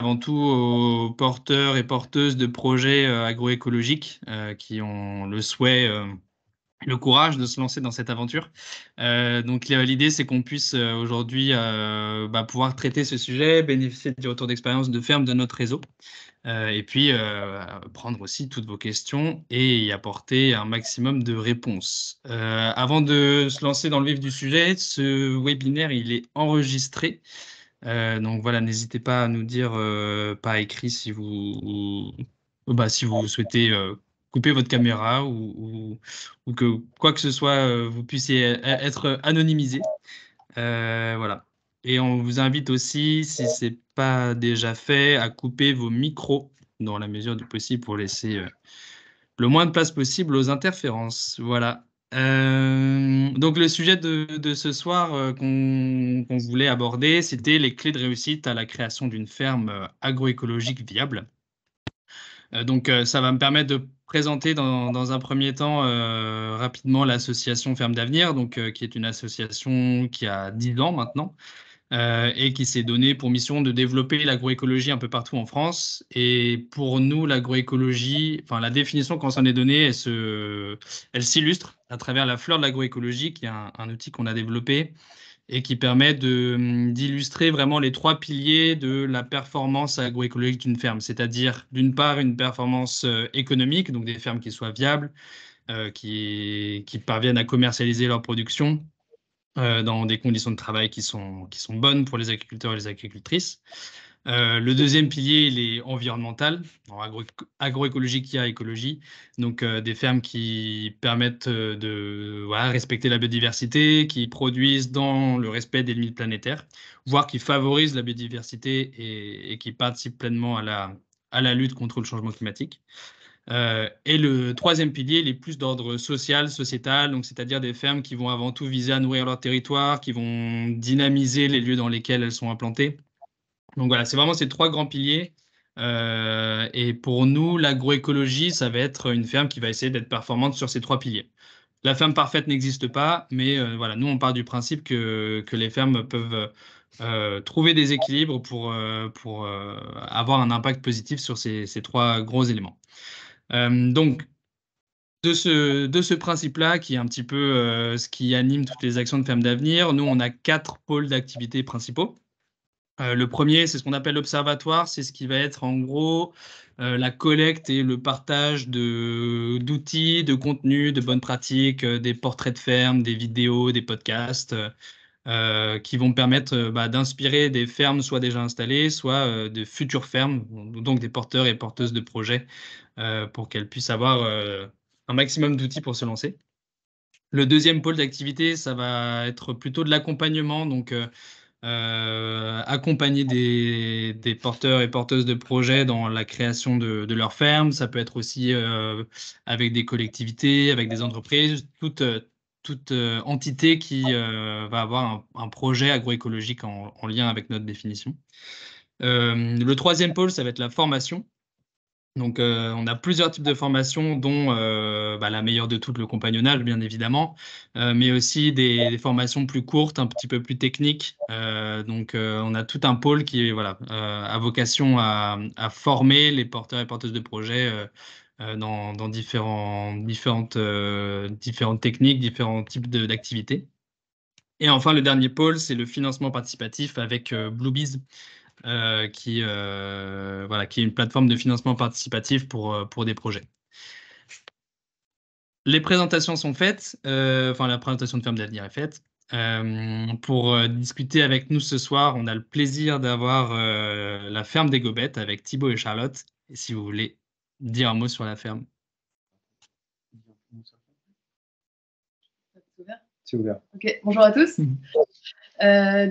avant tout aux porteurs et porteuses de projets agroécologiques qui ont le souhait, le courage de se lancer dans cette aventure. Donc l'idée, c'est qu'on puisse aujourd'hui pouvoir traiter ce sujet, bénéficier du retour d'expérience de fermes de notre réseau, et puis prendre aussi toutes vos questions et y apporter un maximum de réponses. Avant de se lancer dans le vif du sujet, ce webinaire, il est enregistré. Donc voilà, n'hésitez pas à nous dire par écrit si si vous souhaitez couper votre caméra ou que quoi que ce soit, vous puissiez être anonymisé. Voilà. Et on vous invite aussi, si ce n'est pas déjà fait, à couper vos micros dans la mesure du possible pour laisser le moins de place possible aux interférences. Voilà. Donc le sujet de ce soir qu'on voulait aborder, c'était les clés de réussite à la création d'une ferme agroécologique viable. Ça va me permettre de présenter dans un premier temps rapidement l'association Ferme d'Avenir, qui est une association qui a 10 ans maintenant, et qui s'est donné pour mission de développer l'agroécologie un peu partout en France. Et pour nous, l'agroécologie, enfin la définition qu'on s'en est donnée, elle s'illustre à travers la fleur de l'agroécologie, qui est un outil qu'on a développé et qui permet d'illustrer vraiment les trois piliers de la performance agroécologique d'une ferme, c'est-à-dire d'une part une performance économique, donc des fermes qui soient viables, qui parviennent à commercialiser leur production, dans des conditions de travail qui sont bonnes pour les agriculteurs et les agricultrices. Le deuxième pilier, il est environnemental. En agroécologie, il y a écologie. Donc, des fermes qui permettent de respecter la biodiversité, qui produisent dans le respect des limites planétaires, voire qui favorisent la biodiversité et qui participent pleinement à la lutte contre le changement climatique. Et le troisième pilier, il est plus d'ordre social, sociétal, donc c'est-à-dire des fermes qui vont avant tout viser à nourrir leur territoire, qui vont dynamiser les lieux dans lesquels elles sont implantées. Donc voilà, c'est vraiment ces trois grands piliers. Et pour nous, l'agroécologie, ça va être une ferme qui va essayer d'être performante sur ces trois piliers. La ferme parfaite n'existe pas, mais voilà, nous, on part du principe que les fermes peuvent trouver des équilibres pour avoir un impact positif sur ces trois gros éléments. Donc, de ce principe-là, qui est un petit peu ce qui anime toutes les actions de Ferme d'Avenir, nous, on a 4 pôles d'activité principaux. Le premier, c'est ce qu'on appelle l'observatoire. C'est ce qui va être en gros la collecte et le partage d'outils, de contenus, de bonnes pratiques, des portraits de ferme, des vidéos, des podcasts qui vont permettre d'inspirer des fermes soit déjà installées, soit de futures fermes, donc des porteurs et porteuses de projets pour qu'elles puissent avoir un maximum d'outils pour se lancer. Le deuxième pôle d'activité, ça va être plutôt de l'accompagnement, donc accompagner des porteurs et porteuses de projets dans la création de leur ferme. Ça peut être aussi avec des collectivités, avec des entreprises, toute entité qui va avoir un projet agroécologique en lien avec notre définition. Le troisième pôle, ça va être la formation. Donc, on a plusieurs types de formations, dont la meilleure de toutes, le compagnonnage, bien évidemment, mais aussi des formations plus courtes, un petit peu plus techniques. On a tout un pôle qui a vocation à former les porteurs et porteuses de projets dans différentes techniques, différents types d'activités. Et enfin, le dernier pôle, c'est le financement participatif avec Bluebees, qui est une plateforme de financement participatif pour des projets. Les présentations sont faites, la présentation de Ferme d'Avenir est faite. Pour discuter avec nous ce soir, on a le plaisir d'avoir la ferme des Gobettes avec Thibaut et Charlotte. Et si vous voulez dire un mot sur la ferme. C'est ouvert. Ok, bonjour à tous.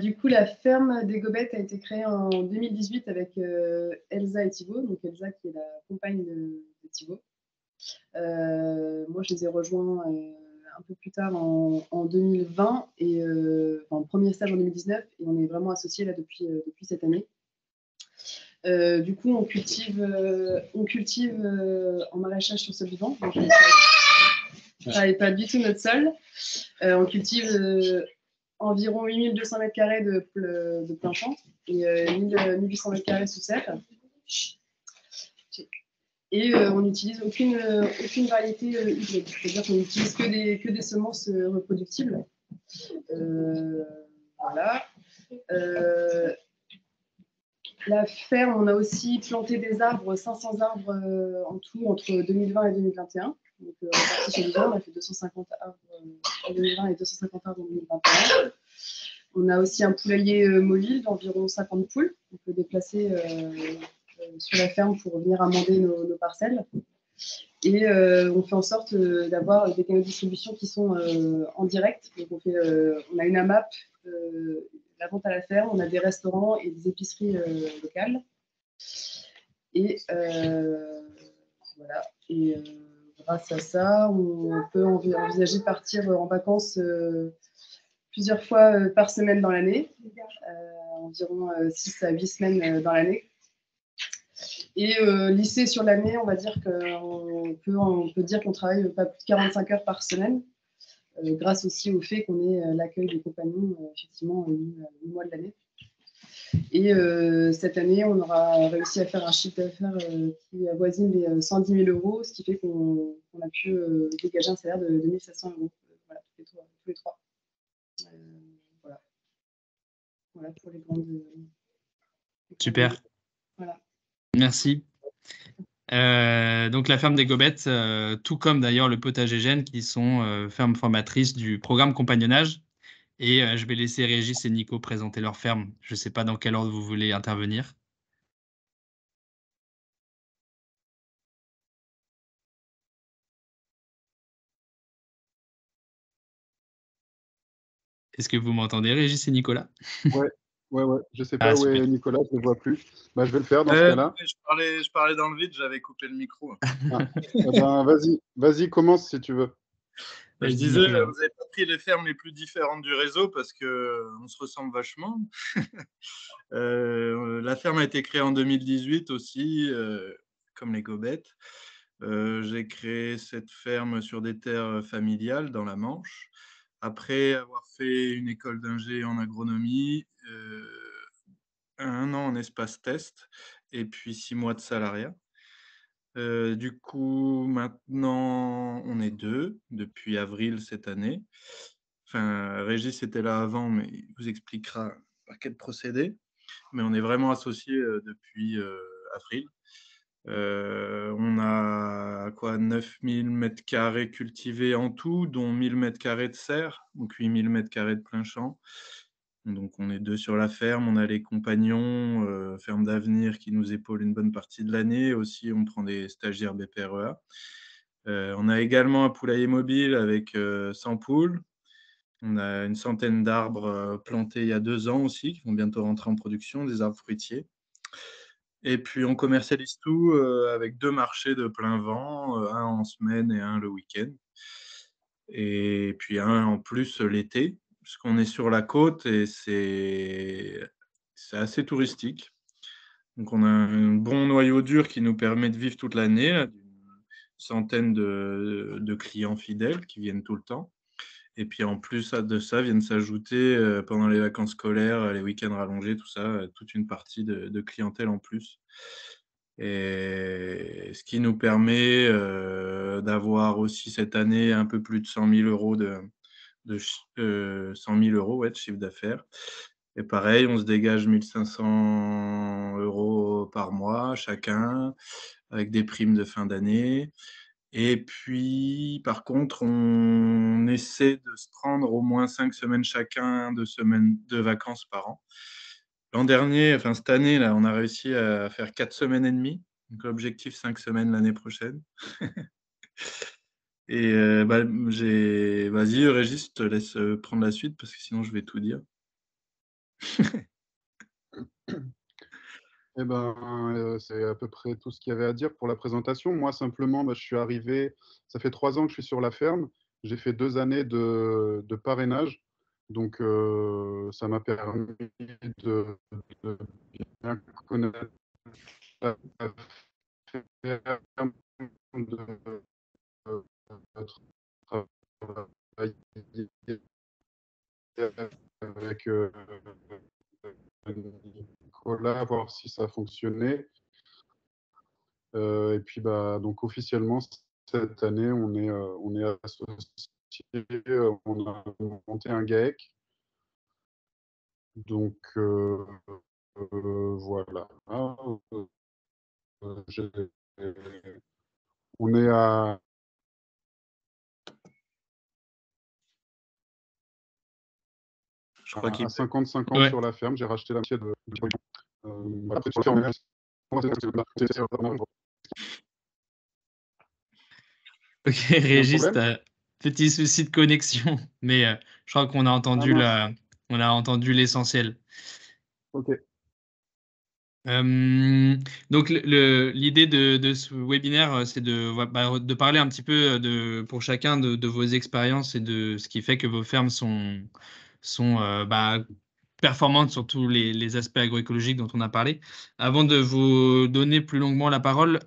Du coup, la ferme des Gobettes a été créée en 2018 avec Elsa et Thibaut. Donc Elsa qui est la compagne de Thibaut. Moi, je les ai rejoints un peu plus tard en 2020 et premier stage en 2019 et on est vraiment associés là depuis cette année. Du coup, on cultive en maraîchage sur sol vivant. Donc, on ne travaille pas du tout notre sol. On cultive environ 8200 mètres carrés de plein champ et 1800 mètres carrés sous serre. Et on n'utilise aucune variété hybride, c'est-à-dire qu'on n'utilise que des semences reproductibles. Voilà. La ferme, on a aussi planté des arbres, 500 arbres en tout entre 2020 et 2021. Donc, on est parti sur 2 ans, on a fait 250 arbres en 2020 et 250 arbres en 2021. On a aussi un poulailler mobile d'environ 50 poules qu'on peut déplacer sur la ferme pour venir amender nos parcelles. Et on fait en sorte d'avoir des canaux de distribution qui sont en direct. Donc on a une AMAP, la vente à la ferme, on a des restaurants et des épiceries locales. Et voilà. Et grâce à ça, on peut envisager de partir en vacances plusieurs fois par semaine dans l'année, environ 6 à 8 semaines dans l'année. Et lycée sur l'année, on va dire qu'on peut dire qu'on travaille pas plus de 45 heures par semaine, grâce aussi au fait qu'on ait l'accueil des compagnons, effectivement, 8 mois de l'année. Et cette année, on aura réussi à faire un chiffre d'affaires qui avoisine les 110 000 euros, ce qui fait qu'on a pu dégager un salaire de 2 700 euros, voilà, tous les trois. Voilà. Voilà pour les grandes. Super. Voilà. Merci. Donc la ferme des Gobettes, tout comme d'ailleurs le potager Gênes, qui sont fermes formatrices du programme compagnonnage. Et je vais laisser Régis et Nico présenter leur ferme. Je ne sais pas dans quel ordre vous voulez intervenir. Est-ce que vous m'entendez, Régis et Nicolas? Ouais. Je sais Ah, pas où est super. Nicolas, je ne le vois plus. Bah, je vais le faire dans ce cas-là. Je parlais dans le vide, j'avais coupé le micro. Eh ben, vas-y, commence si tu veux. Je disais, vous n'avez pas pris les fermes les plus différentes du réseau parce qu'on se ressemble vachement. La ferme a été créée en 2018 aussi, comme les Gobettes. J'ai créé cette ferme sur des terres familiales dans la Manche. Après avoir fait une école d'ingé en agronomie, 1 an en espace test et puis 6 mois de salariat. Du coup, maintenant, on est 2 depuis avril cette année. Enfin, Régis était là avant, mais il vous expliquera par quel procédé. Mais on est vraiment associés depuis avril. On a 9000 m² cultivés en tout, dont 1000 m² de serre, donc 8000 m² de plein champ. Donc on est 2 sur la ferme, on a les compagnons, ferme d'avenir qui nous épaulent une bonne partie de l'année. Aussi, on prend des stagiaires BPREA. On a également un poulailler mobile avec 100 poules. On a une centaine d'arbres plantés il y a 2 ans aussi, qui vont bientôt rentrer en production, des arbres fruitiers. Et puis on commercialise tout avec 2 marchés de plein vent, un en semaine et un le week-end. Et puis un en plus l'été, parce qu'on est sur la côte et c'est assez touristique. Donc on a un bon noyau dur qui nous permet de vivre toute l'année, une centaine de clients fidèles qui viennent tout le temps. Et puis en plus de ça, viennent s'ajouter pendant les vacances scolaires, les week-ends rallongés, tout ça, toute une partie de clientèle en plus. Et ce qui nous permet d'avoir aussi cette année un peu plus de 100 000 euros de 100 000 euros, ouais, de chiffre d'affaires. Et pareil, on se dégage 1 500 euros par mois chacun, avec des primes de fin d'année. Et puis, par contre, on essaie de se prendre au moins 5 semaines chacun de vacances par an. L'an dernier, enfin cette année, là, on a réussi à faire 4 semaines et demie. Donc l'objectif, 5 semaines l'année prochaine. Et vas-y, Régis, je te laisse prendre la suite parce que sinon je vais tout dire. Eh ben, c'est à peu près tout ce qu'il y avait à dire pour la présentation. Moi, simplement, je suis arrivé, ça fait 3 ans que je suis sur la ferme. J'ai fait 2 années de parrainage. Donc, ça m'a permis de bien connaître la ferme, de travailler Nicolas, voir si ça fonctionnait. Et puis, donc officiellement, cette année, on est associé, on a monté un GAEC. Donc, voilà. On est à Je crois qu'il 55 ans sur la ferme. J'ai racheté la moitié de voilà, Ok, Régis, t'as petit souci de connexion, mais je crois qu'on a entendu on a entendu l'essentiel. Ok. Donc l'idée de ce webinaire, c'est de parler un petit peu pour chacun de vos expériences et de ce qui fait que vos fermes sont performantes sur tous les aspects agroécologiques dont on a parlé. Avant de vous donner plus longuement la parole,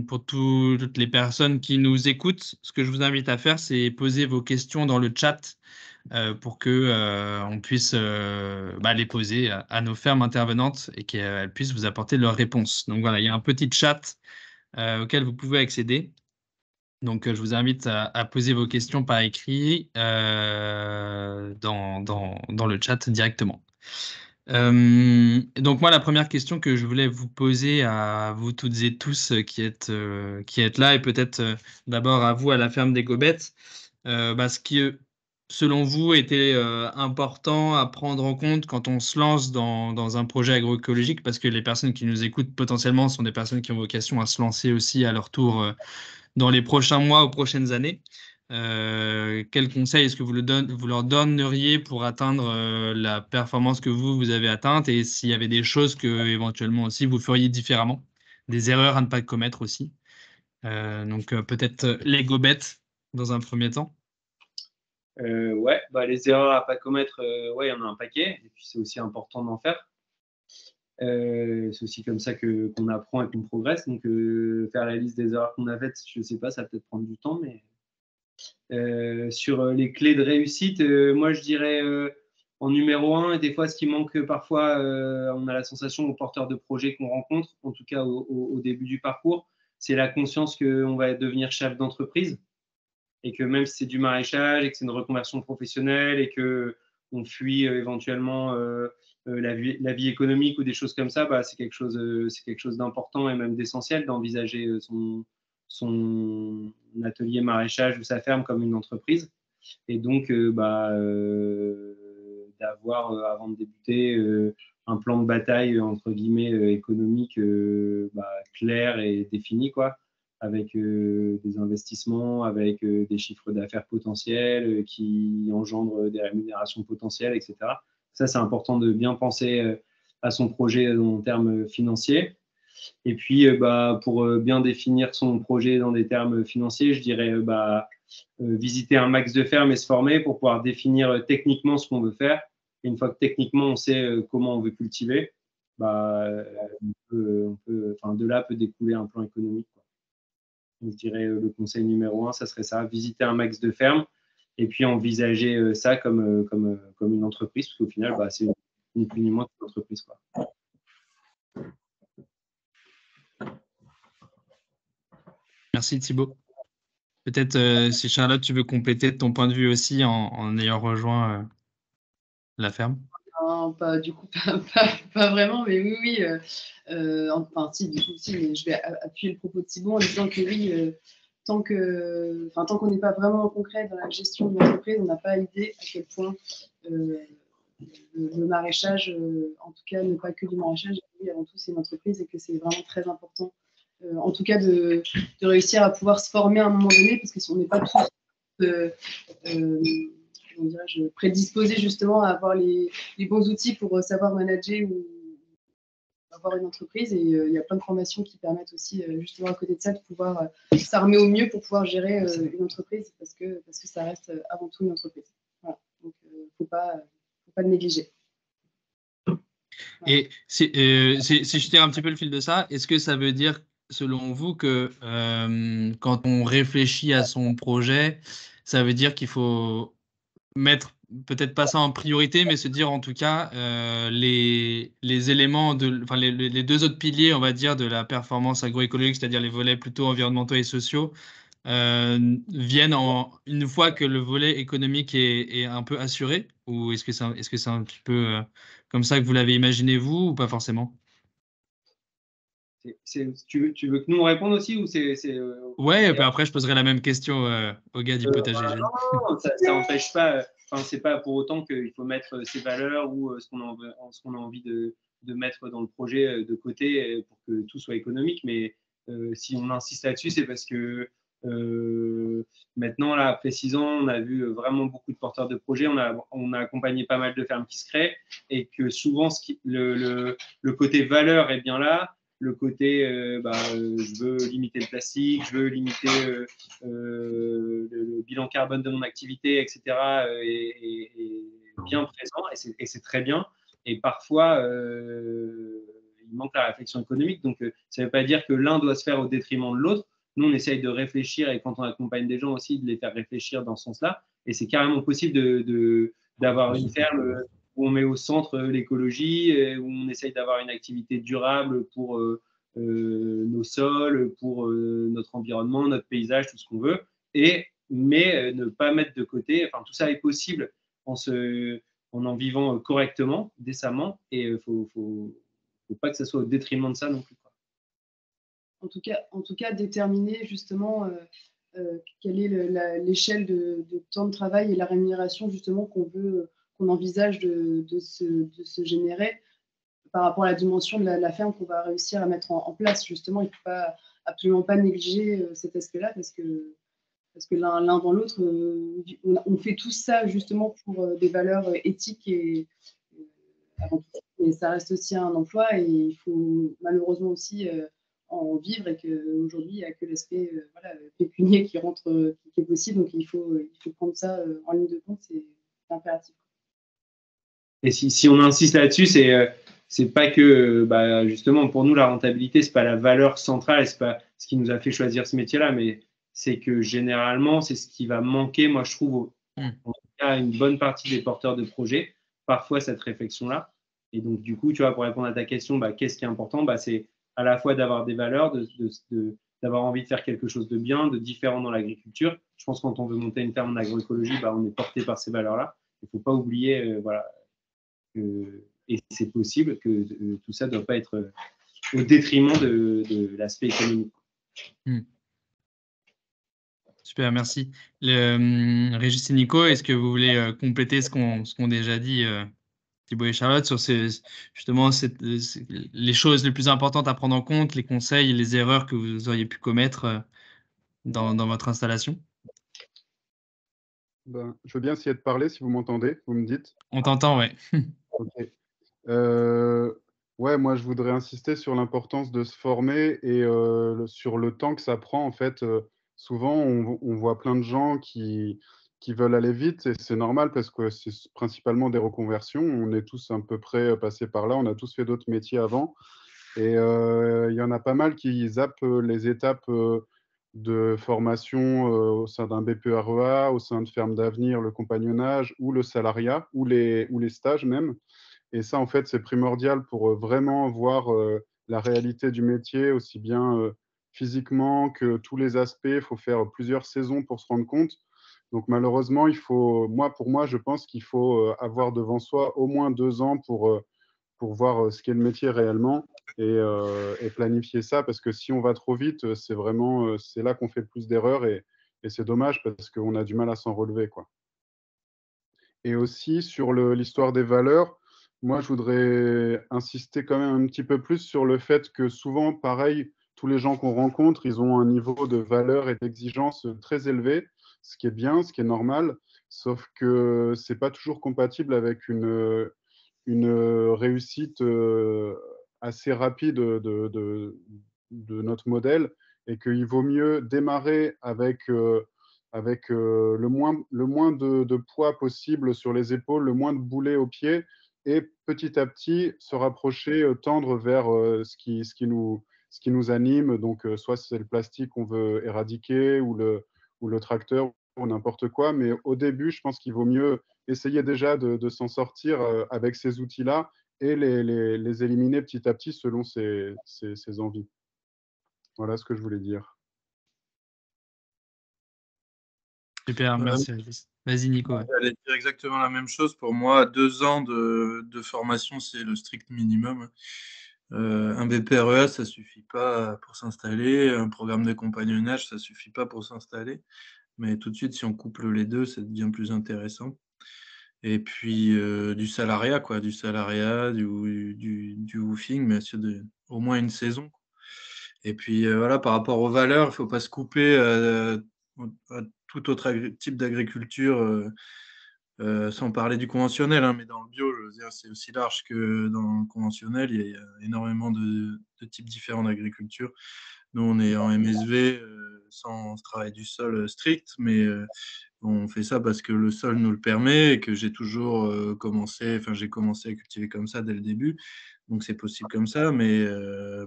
pour toutes les personnes qui nous écoutent, ce que je vous invite à faire, c'est poser vos questions dans le chat pour que on puisse les poser à nos fermes intervenantes et qu'elles puissent vous apporter leurs réponses. Donc voilà, il y a un petit chat auquel vous pouvez accéder. Donc je vous invite à poser vos questions par écrit dans le chat directement. Donc moi, la première question que je voulais vous poser à vous toutes et tous qui êtes là, et peut-être d'abord à vous à la ferme des Gobettes, ce qui, selon vous, était important à prendre en compte quand on se lance dans un projet agroécologique, parce que les personnes qui nous écoutent potentiellement sont des personnes qui ont vocation à se lancer aussi à leur tour dans les prochains mois ou prochaines années. Quels conseils est-ce que vous leur donneriez pour atteindre la performance que vous avez atteinte, et s'il y avait des choses que éventuellement aussi vous feriez différemment, des erreurs à ne pas commettre aussi. Donc peut-être les Gobettes dans un premier temps. Ouais, les erreurs à pas commettre, ouais, il y en a un paquet, et puis c'est aussi important d'en faire. C'est aussi comme ça qu'on apprend et qu'on progresse. Donc, faire la liste des erreurs qu'on a faites, je sais pas, ça va peut-être prendre du temps, mais sur les clés de réussite, moi je dirais en numéro 1, et des fois ce qui manque parfois, on a la sensation aux porteurs de projets qu'on rencontre, en tout cas au début du parcours, c'est la conscience qu'on va devenir chef d'entreprise, et que même si c'est du maraîchage et que c'est une reconversion professionnelle et qu'on fuit éventuellement la vie économique ou des choses comme ça, c'est quelque chose d'important et même d'essentiel d'envisager son atelier maraîchage ou sa ferme comme une entreprise. Et donc, d'avoir, avant de débuter, un plan de bataille, entre guillemets, économique clair et défini, quoi, avec des investissements, avec des chiffres d'affaires potentiels qui engendrent des rémunérations potentielles, etc. Ça, c'est important de bien penser à son projet en termes financiers. Et puis, pour bien définir son projet dans des termes financiers, je dirais visiter un max de fermes et se former pour pouvoir définir techniquement ce qu'on veut faire. Et une fois que techniquement, on sait comment on veut cultiver, de là peut découler un plan économique, quoi. Donc, je dirais le conseil numéro 1, ça serait ça, visiter un max de fermes et puis envisager ça comme une entreprise, parce qu'au final, c'est ni plus ni moins qu'une entreprise, quoi. Merci Thibaut. Peut-être si Charlotte, tu veux compléter ton point de vue aussi en ayant rejoint la ferme. Non, pas vraiment, mais oui. Si, du coup, si, mais je vais appuyer le propos de Thibaut en disant que oui, tant qu'on n'est pas vraiment concret dans la gestion de l'entreprise, on n'a pas idée à quel point le maraîchage, en tout cas, n'est pas que du maraîchage, oui, avant tout, c'est une entreprise et que c'est vraiment très important. En tout cas, de réussir à pouvoir se former à un moment donné, parce que si on n'est pas tous prédisposés justement à avoir les bons outils pour savoir manager ou avoir une entreprise. Et il y a plein de formations qui permettent aussi, justement, à côté de ça, de pouvoir s'armer au mieux pour pouvoir gérer une entreprise, parce que ça reste avant tout une entreprise. Voilà. Donc, il ne faut pas le négliger. Et si je tire un petit peu le fil de ça, est-ce que ça veut dire, selon vous, que quand on réfléchit à son projet, ça veut dire qu'il faut mettre peut-être pas ça en priorité, mais se dire en tout cas les éléments enfin les deux autres piliers, on va dire, de la performance agroécologique, c'est-à-dire les volets plutôt environnementaux et sociaux, viennent une fois que le volet économique est un peu assuré, ou est-ce que c'est un petit peu comme ça que vous l'avez imaginé vous, ou pas forcément? Tu veux que nous on réponde aussi ou Ouais, et puis après je poserai la même question au gars du potager voilà, jeune. non, ça n'empêche pas, enfin, c'est pas pour autant qu'il faut mettre ses valeurs ou ce qu'on a envie de mettre dans le projet de côté pour que tout soit économique. Mais si on insiste là-dessus, c'est parce que maintenant, là, après 6 ans, on a vu vraiment beaucoup de porteurs de projets. On a accompagné pas mal de fermes qui se créent et que souvent, le côté valeur est bien là. Le côté, je veux limiter le plastique, je veux limiter le bilan carbone de mon activité, etc., est bien présent et c'est très bien. Et parfois, il manque la réflexion économique. Donc, ça ne veut pas dire que l'un doit se faire au détriment de l'autre. Nous, on essaye de réfléchir et quand on accompagne des gens aussi, de les faire réfléchir dans ce sens-là. Et c'est carrément possible d'avoir une ferme où on met au centre l'écologie, où on essaye d'avoir une activité durable pour nos sols, pour notre environnement, notre paysage, tout ce qu'on veut, mais ne pas mettre de côté, enfin tout ça est possible en vivant correctement, décemment, et il faut pas que ça soit au détriment de ça non plus, quoi. En tout cas, déterminer justement quelle est l'échelle de temps de travail et la rémunération justement qu'on envisage de se générer par rapport à la dimension de la ferme qu'on va réussir à mettre en place. Justement, il ne faut absolument pas négliger cet aspect-là parce que l'un dans l'autre, on fait tout ça justement pour des valeurs éthiques et avant tout. Mais ça reste aussi un emploi et il faut malheureusement aussi en vivre et qu'aujourd'hui, il n'y a que l'aspect pécunier qui rentre, qui est possible. Donc, il faut prendre ça en ligne de compte, c'est impératif. Et si on insiste là-dessus, c'est pas que, justement, pour nous, la rentabilité, c'est pas la valeur centrale, c'est pas ce qui nous a fait choisir ce métier-là, mais c'est que généralement, c'est ce qui va manquer, moi, je trouve, en tout cas, une bonne partie des porteurs de projets, parfois cette réflexion-là. Et donc, du coup, tu vois, pour répondre à ta question, qu'est-ce qui est important? C'est à la fois d'avoir des valeurs, d'avoir envie de faire quelque chose de bien, de différent dans l'agriculture. Je pense que quand on veut monter une ferme en agroécologie, on est porté par ces valeurs-là. Il ne faut pas oublier, et c'est possible que tout ça ne doit pas être au détriment de l'aspect économique. Super, merci. Régis et Nico, est-ce que vous voulez compléter ce qu'ont déjà dit Thibaut et Charlotte sur justement les choses les plus importantes à prendre en compte, les conseils et les erreurs que vous auriez pu commettre dans votre installation? Je veux bien essayer de parler si vous m'entendez, vous me dites. On t'entend, ouais. Ok. Ouais, moi je voudrais insister sur l'importance de se former et sur le temps que ça prend. En fait, souvent on voit plein de gens qui veulent aller vite et c'est normal parce que c'est principalement des reconversions. On est tous à peu près passés par là, on a tous fait d'autres métiers avant. Et il y en a pas mal qui zappent les étapes de formation au sein d'un BPREA, au sein de Ferme d'Avenir, le compagnonnage ou le salariat ou les stages même. Et ça, en fait, c'est primordial pour vraiment voir la réalité du métier, aussi bien physiquement que tous les aspects. Il faut faire plusieurs saisons pour se rendre compte. Donc malheureusement, pour moi, je pense qu'il faut avoir devant soi au moins 2 ans pour voir ce qu'est le métier réellement et planifier ça. Parce que si on va trop vite, c'est là qu'on fait le plus d'erreurs et c'est dommage parce qu'on a du mal à s'en relever, quoi. Et aussi sur l'histoire des valeurs, moi, je voudrais insister quand même un petit peu plus sur le fait que souvent, pareil, tous les gens qu'on rencontre, ils ont un niveau de valeur et d'exigence très élevé, ce qui est bien, ce qui est normal, sauf que c'est pas toujours compatible avec une réussite assez rapide de notre modèle et qu'il vaut mieux démarrer avec le moins de poids possible sur les épaules, le moins de boulets aux pieds et petit à petit se rapprocher, tendre vers ce qui nous anime. Donc, soit c'est le plastique qu'on veut éradiquer ou le tracteur ou n'importe quoi, mais au début, je pense qu'il vaut mieux essayer déjà de s'en sortir avec ces outils-là et les éliminer petit à petit selon ses envies. Voilà ce que je voulais dire. Super, merci Régis. Vas-y Nico. Ouais. J'allais dire exactement la même chose. Pour moi, 2 ans de formation, c'est le strict minimum. Un BPREA, ça suffit pas pour s'installer. Un programme de compagnonnage, ça suffit pas pour s'installer. Mais tout de suite, si on couple les deux, ça devient plus intéressant. Et puis, du salariat, quoi. Du salariat, du woofing, mais au moins une saison. Et puis, voilà, par rapport aux valeurs, il faut pas se couper à tout autre type d'agriculture. Sans parler du conventionnel, hein, mais dans le bio, je veux dire, c'est aussi large que dans le conventionnel. Il y a énormément de types différents d'agriculture. Nous, on est en MSV sans travail du sol strict, mais on fait ça parce que le sol nous le permet et que j'ai toujours j'ai commencé à cultiver comme ça dès le début. Donc c'est possible comme ça, mais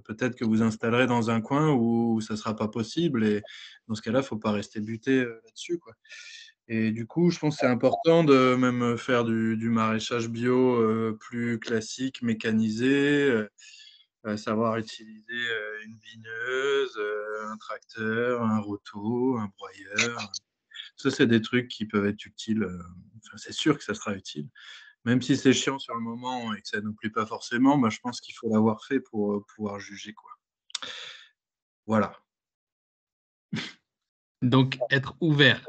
peut-être que vous installerez dans un coin où ça ne sera pas possible. Et dans ce cas-là, il ne faut pas rester buté là-dessus, quoi. Et du coup, je pense que c'est important de même faire du maraîchage bio plus classique, mécanisé, savoir utiliser une vigneuse, un tracteur, un roto, un broyeur. Ça, c'est des trucs qui peuvent être utiles. Enfin, c'est sûr que ça sera utile. Même si c'est chiant sur le moment et que ça ne nous plaît pas forcément, je pense qu'il faut l'avoir fait pour pouvoir juger, quoi. Voilà. Donc être ouvert.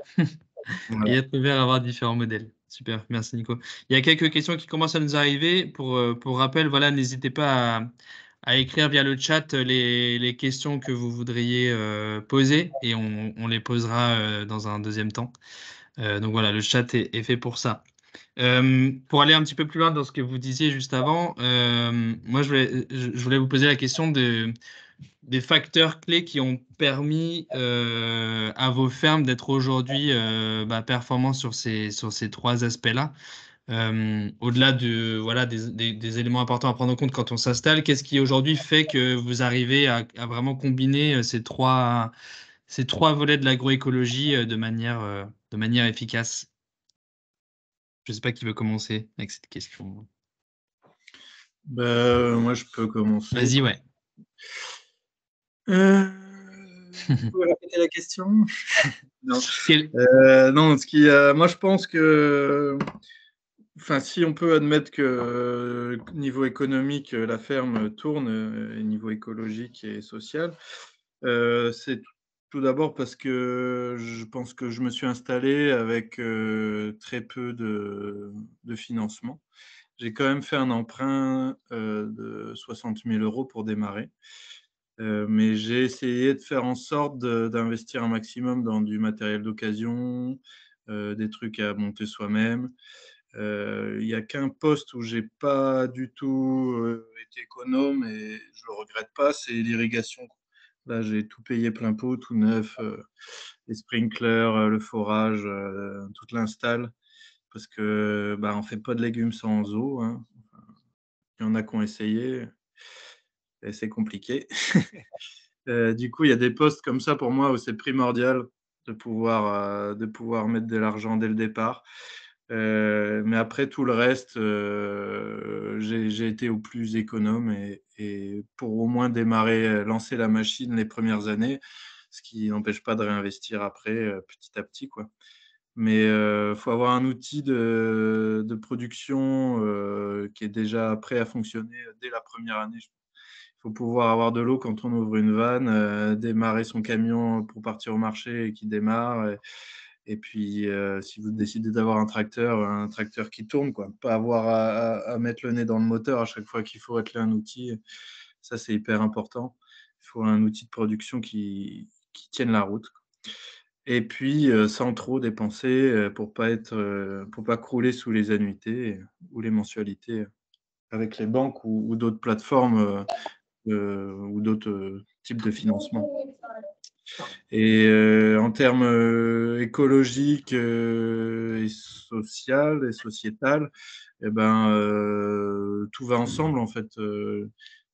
Voilà. Et être ouvert à avoir différents modèles. Super, merci Nico. Il y a quelques questions qui commencent à nous arriver. Pour rappel, voilà, n'hésitez pas à écrire via le chat les questions que vous voudriez poser et on les posera dans un deuxième temps. Donc voilà, le chat est fait pour ça. Pour aller un petit peu plus loin dans ce que vous disiez juste avant, moi je voulais vous poser la question des facteurs clés qui ont permis à vos fermes d'être aujourd'hui performants sur ces trois aspects-là. Au-delà voilà, des éléments importants à prendre en compte quand on s'installe, qu'est-ce qui aujourd'hui fait que vous arrivez à vraiment combiner ces trois volets de l'agroécologie de manière efficace? Je ne sais pas qui veut commencer avec cette question. Moi, je peux commencer. Vas-y, ouais. Vous pouvez répéter la question? Non. Quel- Non, moi, je pense que, enfin, si on peut admettre que niveau économique, la ferme tourne, niveau écologique et social, c'est tout d'abord parce que je pense que je me suis installé avec très peu de financement. J'ai quand même fait un emprunt de 60 000 € pour démarrer. Mais j'ai essayé de faire en sorte d'investir un maximum dans du matériel d'occasion, des trucs à monter soi-même. Il y a qu'un poste où j'ai pas du tout été économe et je le regrette pas, c'est l'irrigation. Là, j'ai tout payé plein pot, tout neuf, les sprinklers, le forage, toute l'install, parce que on fait pas de légumes sans eau, hein. Il y en a qui ont essayé et c'est compliqué. Du coup, il y a des postes comme ça pour moi où c'est primordial de pouvoir mettre de l'argent dès le départ. Mais après tout le reste, j'ai été au plus économe et pour au moins démarrer, lancer la machine les premières années, ce qui n'empêche pas de réinvestir après, petit à petit, quoi. Mais faut avoir un outil de production, qui est déjà prêt à fonctionner, dès la première année. Il faut pouvoir avoir de l'eau quand on ouvre une vanne, démarrer son camion pour partir au marché et qui démarre. Et puis, si vous décidez d'avoir un tracteur qui tourne, quoi. Pas avoir à mettre le nez dans le moteur à chaque fois qu'il faut atteler un outil. Ça, c'est hyper important. Il faut un outil de production qui tienne la route. Et puis, sans trop dépenser, pour pas crouler sous les annuités ou les mensualités avec les banques ou d'autres plateformes, ou d'autres types de financement. Et en termes écologiques et social et sociétal, tout va ensemble en fait.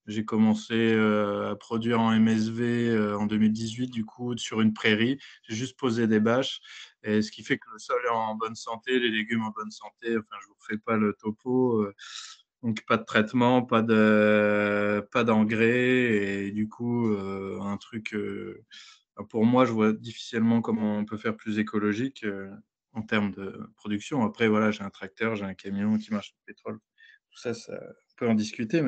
J'ai commencé à produire en MSV en 2018, du coup, sur une prairie. J'ai juste posé des bâches. Et ce qui fait que le sol est en bonne santé, les légumes en bonne santé. Enfin, je ne vous refais pas le topo. Donc, pas de traitement, pas d'engrais. Et du coup, un truc, pour moi, je vois difficilement comment on peut faire plus écologique en termes de production. Après, voilà, j'ai un tracteur, j'ai un camion qui marche au pétrole. Tout ça, on peut en discuter.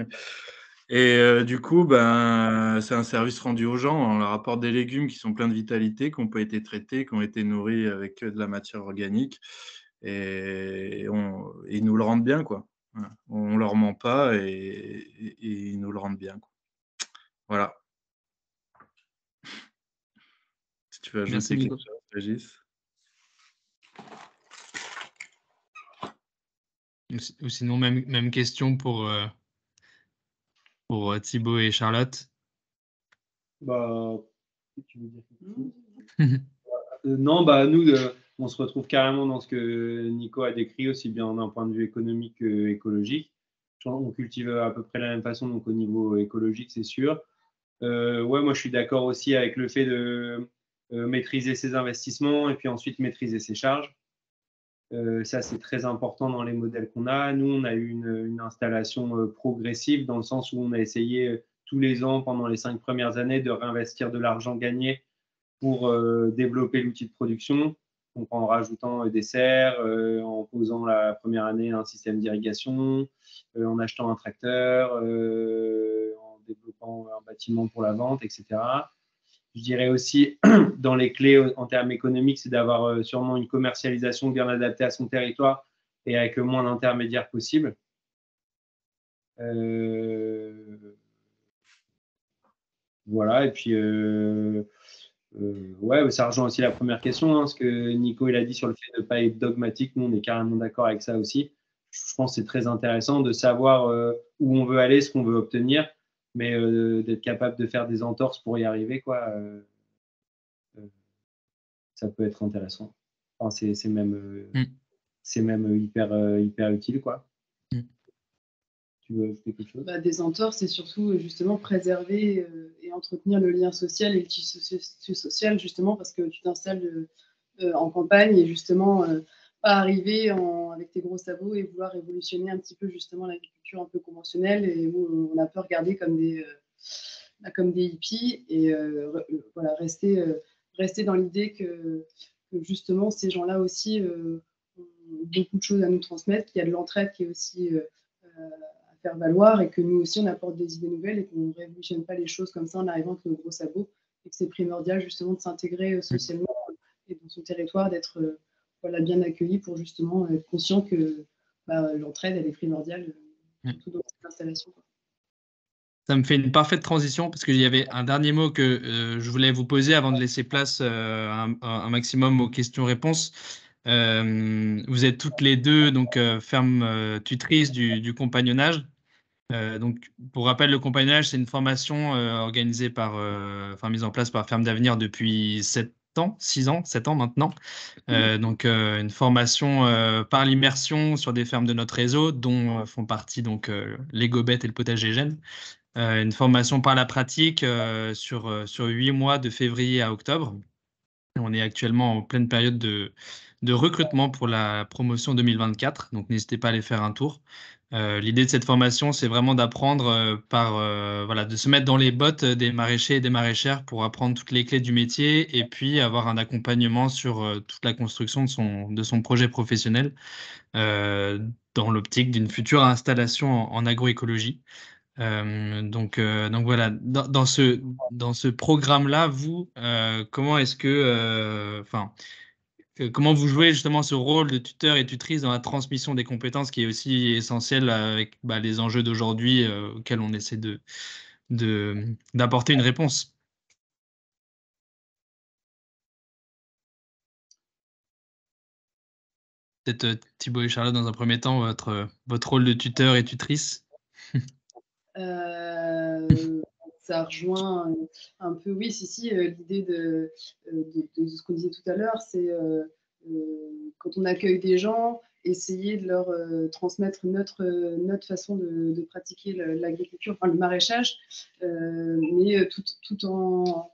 Et du coup, ben, c'est un service rendu aux gens. On leur apporte des légumes qui sont pleins de vitalité, qui n'ont pas été traités, qui ont été nourris avec de la matière organique. Et ils nous le rendent bien, quoi. Voilà. On leur ment pas et ils nous le rendent bien, quoi. Voilà. Si tu veux Merci, ajouter quelque Nico. chose, Régis. Ou sinon, même question pour Thibaut et Charlotte. Bah, tu veux dire quelque chose? Non, bah, nous, on se retrouve carrément dans ce que Nico a décrit, aussi bien d'un point de vue économique qu'écologique. On cultive à peu près la même façon, donc au niveau écologique, c'est sûr. Ouais, moi, je suis d'accord aussi avec le fait de maîtriser ses investissements et puis ensuite maîtriser ses charges. Ça, c'est très important dans les modèles qu'on a. Nous, on a eu une installation progressive dans le sens où on a essayé tous les ans, pendant les 5 premières années, de réinvestir de l'argent gagné pour développer l'outil de production. Donc, en rajoutant des serres, en posant la première année un système d'irrigation, en achetant un tracteur, en développant un bâtiment pour la vente, etc. Je dirais aussi, dans les clés en termes économiques, c'est d'avoir sûrement une commercialisation bien adaptée à son territoire et avec le moins d'intermédiaires possible. Voilà, et puis ouais, ça rejoint aussi la première question, hein, ce que Nico il a dit sur le fait de ne pas être dogmatique. Nous, on est carrément d'accord avec ça aussi. Je pense que c'est très intéressant de savoir où on veut aller, ce qu'on veut obtenir, mais d'être capable de faire des entorses pour y arriver, quoi. Ça peut être intéressant. Enfin, c'est même hyper utile, quoi. Mm. Tu veux ajouter quelque chose? Bah, des entorses, c'est surtout justement préserver et entretenir le lien social et le tissu social, justement, parce que tu t'installes en campagne et justement pas arriver avec tes gros sabots et vouloir révolutionner un petit peu justement l'agriculture un peu conventionnelle et où on a peu regardé comme des hippies et voilà, rester dans l'idée que justement ces gens-là aussi ont beaucoup de choses à nous transmettre, qu'il y a de l'entraide qui est aussi à faire valoir et que nous aussi on apporte des idées nouvelles et qu'on ne révolutionne pas les choses comme ça en arrivant avec nos gros sabots et que c'est primordial justement de s'intégrer socialement et dans son territoire, d'être voilà, bien accueilli pour justement être conscient que l'entraide elle est primordiale surtout dans cette installation. Ça me fait une parfaite transition parce qu'il y avait un dernier mot que je voulais vous poser avant de laisser place un maximum aux questions-réponses. Vous êtes toutes les deux donc fermes tutrices du compagnonnage. Donc, pour rappel, le compagnonnage, c'est une formation organisée mise en place par Ferme d'Avenir depuis 6 ans, 7 ans maintenant. Donc, une formation par l'immersion sur des fermes de notre réseau, dont font partie donc les Gobettes et le Potager Gène. Une formation par la pratique sur 8 mois de février à octobre. On est actuellement en pleine période de recrutement pour la promotion 2024, donc n'hésitez pas à aller faire un tour. L'idée de cette formation, c'est vraiment d'apprendre de se mettre dans les bottes des maraîchers et des maraîchères pour apprendre toutes les clés du métier et puis avoir un accompagnement sur toute la construction de son projet professionnel dans l'optique d'une future installation en agroécologie. Donc voilà, dans ce programme-là, vous, comment est-ce que, comment vous jouez justement ce rôle de tuteur et tutrice dans la transmission des compétences qui est aussi essentielle avec les enjeux d'aujourd'hui auxquels on essaie d'apporter une réponse? Peut-être Thibaut et Charlotte, dans un premier temps, votre rôle de tuteur et tutrice. Ça rejoint un peu, oui, l'idée de ce qu'on disait tout à l'heure, c'est quand on accueille des gens, essayer de leur transmettre notre façon de pratiquer l'agriculture, enfin le maraîchage, mais tout en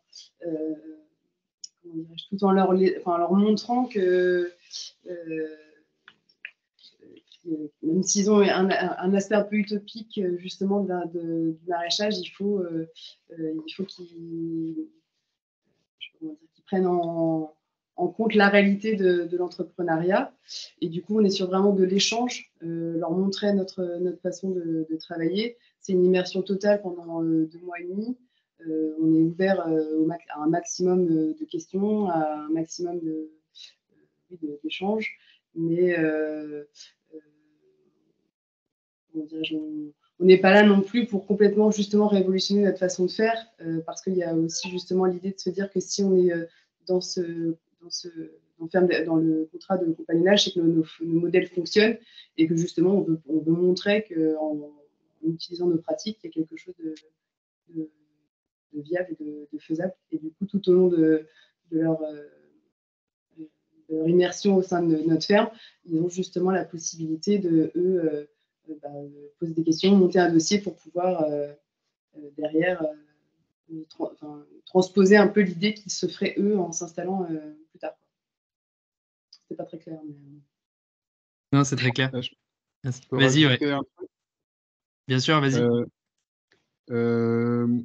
tout en leur montrant que même s'ils ont un aspect un peu utopique justement du maraîchage, il faut qu'ils prennent en compte la réalité de l'entrepreneuriat. Et du coup, on est sur vraiment de l'échange, leur montrer notre façon de travailler. C'est une immersion totale pendant 2 mois et demi. On est ouvert à un maximum de questions, à un maximum d'échanges. Mais on n'est pas là non plus pour complètement justement révolutionner notre façon de faire, parce qu'il y a aussi justement l'idée de se dire que si on est dans le contrat de compagnonnage, c'est que nos modèles fonctionnent et que justement on veut montrer qu'en utilisant nos pratiques, il y a quelque chose de viable et de faisable. Et du coup, tout au long de leur immersion au sein de notre ferme, ils ont justement la possibilité de, eux, poser des questions, monter un dossier pour pouvoir derrière transposer un peu l'idée qu'ils se feraient eux en s'installant plus tard. C'était pas très clair. Mais... Non, c'est très clair. Je peux Vas-y, ouais. rajouter un truc. Bien sûr, vas-y.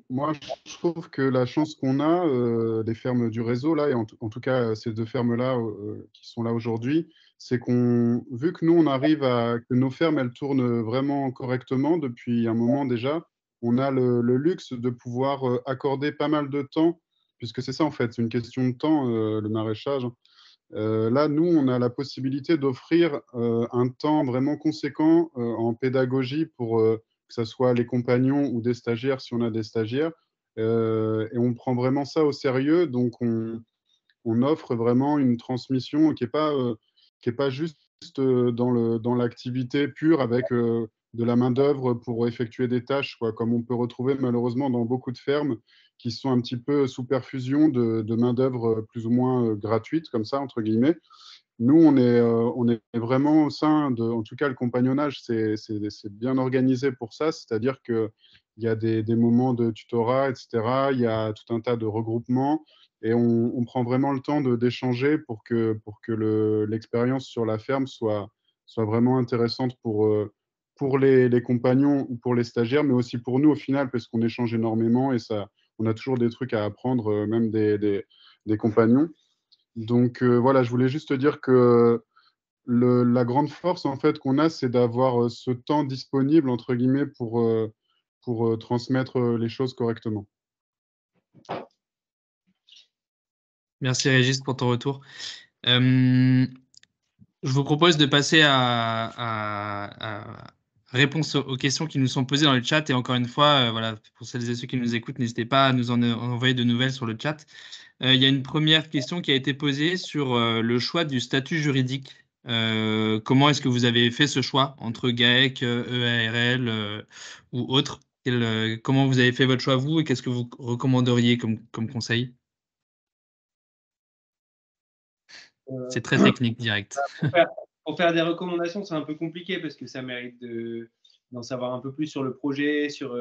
Moi, je trouve que la chance qu'on a, des fermes du réseau, là, et en tout cas, ces 2 fermes-là qui sont là aujourd'hui, c'est vu que nous, on arrive que nos fermes, elles tournent vraiment correctement depuis un moment déjà, on a le luxe de pouvoir accorder pas mal de temps, puisque c'est ça, en fait, c'est une question de temps, le maraîchage. Là, nous, on a la possibilité d'offrir un temps vraiment conséquent en pédagogie pour que ce soit les compagnons ou des stagiaires, si on a des stagiaires. Et on prend vraiment ça au sérieux. Donc, on offre vraiment une transmission qui est pas juste dans l'activité pure avec de la main-d'œuvre pour effectuer des tâches, quoi, comme on peut retrouver malheureusement dans beaucoup de fermes qui sont un petit peu sous perfusion de main-d'œuvre plus ou moins gratuite, comme ça, entre guillemets. Nous, on est vraiment au sein en tout cas, le compagnonnage, c'est bien organisé pour ça, c'est-à-dire qu'il y a des moments de tutorat, etc. Il y a tout un tas de regroupements et on prend vraiment le temps d'échanger pour que l'expérience sur la ferme soit vraiment intéressante pour les compagnons ou pour les stagiaires, mais aussi pour nous au final, parce qu'on échange énormément et on a toujours des trucs à apprendre, même des compagnons. Donc voilà, je voulais juste te dire que la grande force en fait qu'on a, c'est d'avoir ce temps disponible entre guillemets pour transmettre les choses correctement. Merci Régis pour ton retour. Je vous propose de passer à réponse aux questions qui nous sont posées dans le chat. Et encore une fois, voilà, pour celles et ceux qui nous écoutent, n'hésitez pas à nous en envoyer de nouvelles sur le chat. Il y a une première question qui a été posée sur le choix du statut juridique. Comment est-ce que vous avez fait ce choix entre GAEC, EARL ou autre? Comment vous avez fait votre choix, vous, et qu'est-ce que vous recommanderiez comme conseil? C'est très technique, direct. Pour faire des recommandations, c'est un peu compliqué parce que ça mérite d'en savoir un peu plus sur le projet, sur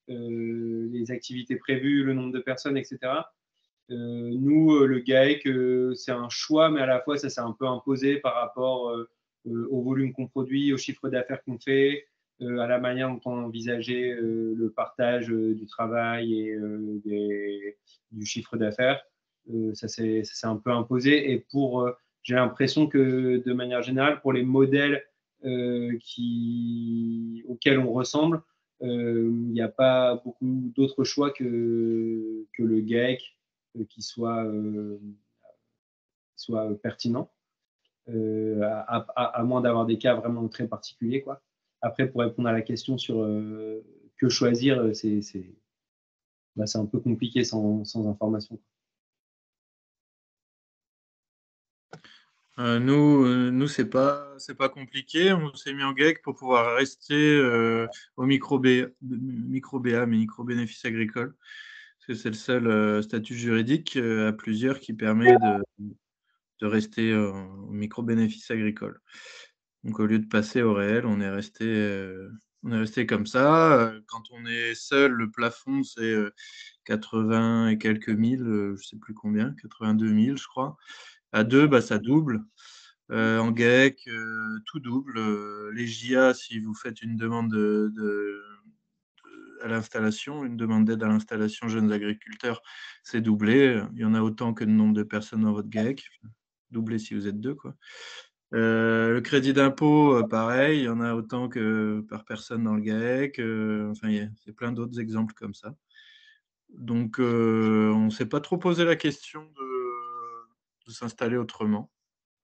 les activités prévues, le nombre de personnes, etc. Nous, le GAEC, c'est un choix, mais à la fois, ça s'est un peu imposé par rapport au volume qu'on produit, au chiffre d'affaires qu'on fait, à la manière dont on envisageait le partage du travail et du chiffre d'affaires. Ça s'est un peu imposé. Et j'ai l'impression que de manière générale, pour les modèles auxquels on ressemble, il n'y a pas beaucoup d'autres choix que le GAEC qui soit pertinent, à moins d'avoir des cas vraiment très particuliers, quoi. Après, pour répondre à la question sur que choisir, c'est un peu compliqué sans information. Nous c'est pas compliqué. On s'est mis en GAEC pour pouvoir rester au micro-BA, mais micro-bénéfice agricole. Parce que c'est le seul statut juridique à plusieurs qui permet de rester au micro-bénéfice agricole. Donc au lieu de passer au réel, on est resté On est resté comme ça. Quand on est seul, le plafond, c'est 80 et quelques mille, je ne sais plus combien, 82 000, je crois. À deux, bah, ça double. En GAEC, tout double. Les JA, si vous faites une demande à l'installation, une demande d'aide à l'installation jeunes agriculteurs, c'est doublé. Il y en a autant que le nombre de personnes dans votre GAEC. Doublé si vous êtes deux, quoi. Le crédit d'impôt, pareil, il y en a autant que par personne dans le GAEC. Enfin, il y a plein d'autres exemples comme ça. Donc, on ne s'est pas trop posé la question de s'installer autrement.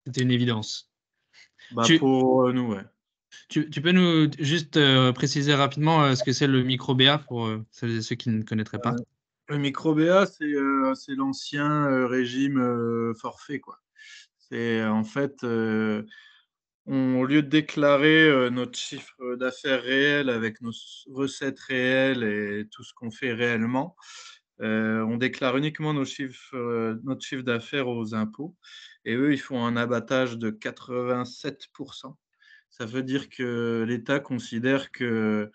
C'était une évidence. Bah, Tu, pour nous, ouais. tu peux nous juste préciser rapidement ce que c'est le micro-BA pour celles et ceux qui ne connaîtraient pas? Le micro-BA, c'est l'ancien régime forfait, quoi. C'est en fait, au lieu de déclarer notre chiffre d'affaires réel avec nos recettes réelles et tout ce qu'on fait réellement, on déclare uniquement notre chiffre d'affaires aux impôts. Et eux, ils font un abattage de 87%. Ça veut dire que l'État considère que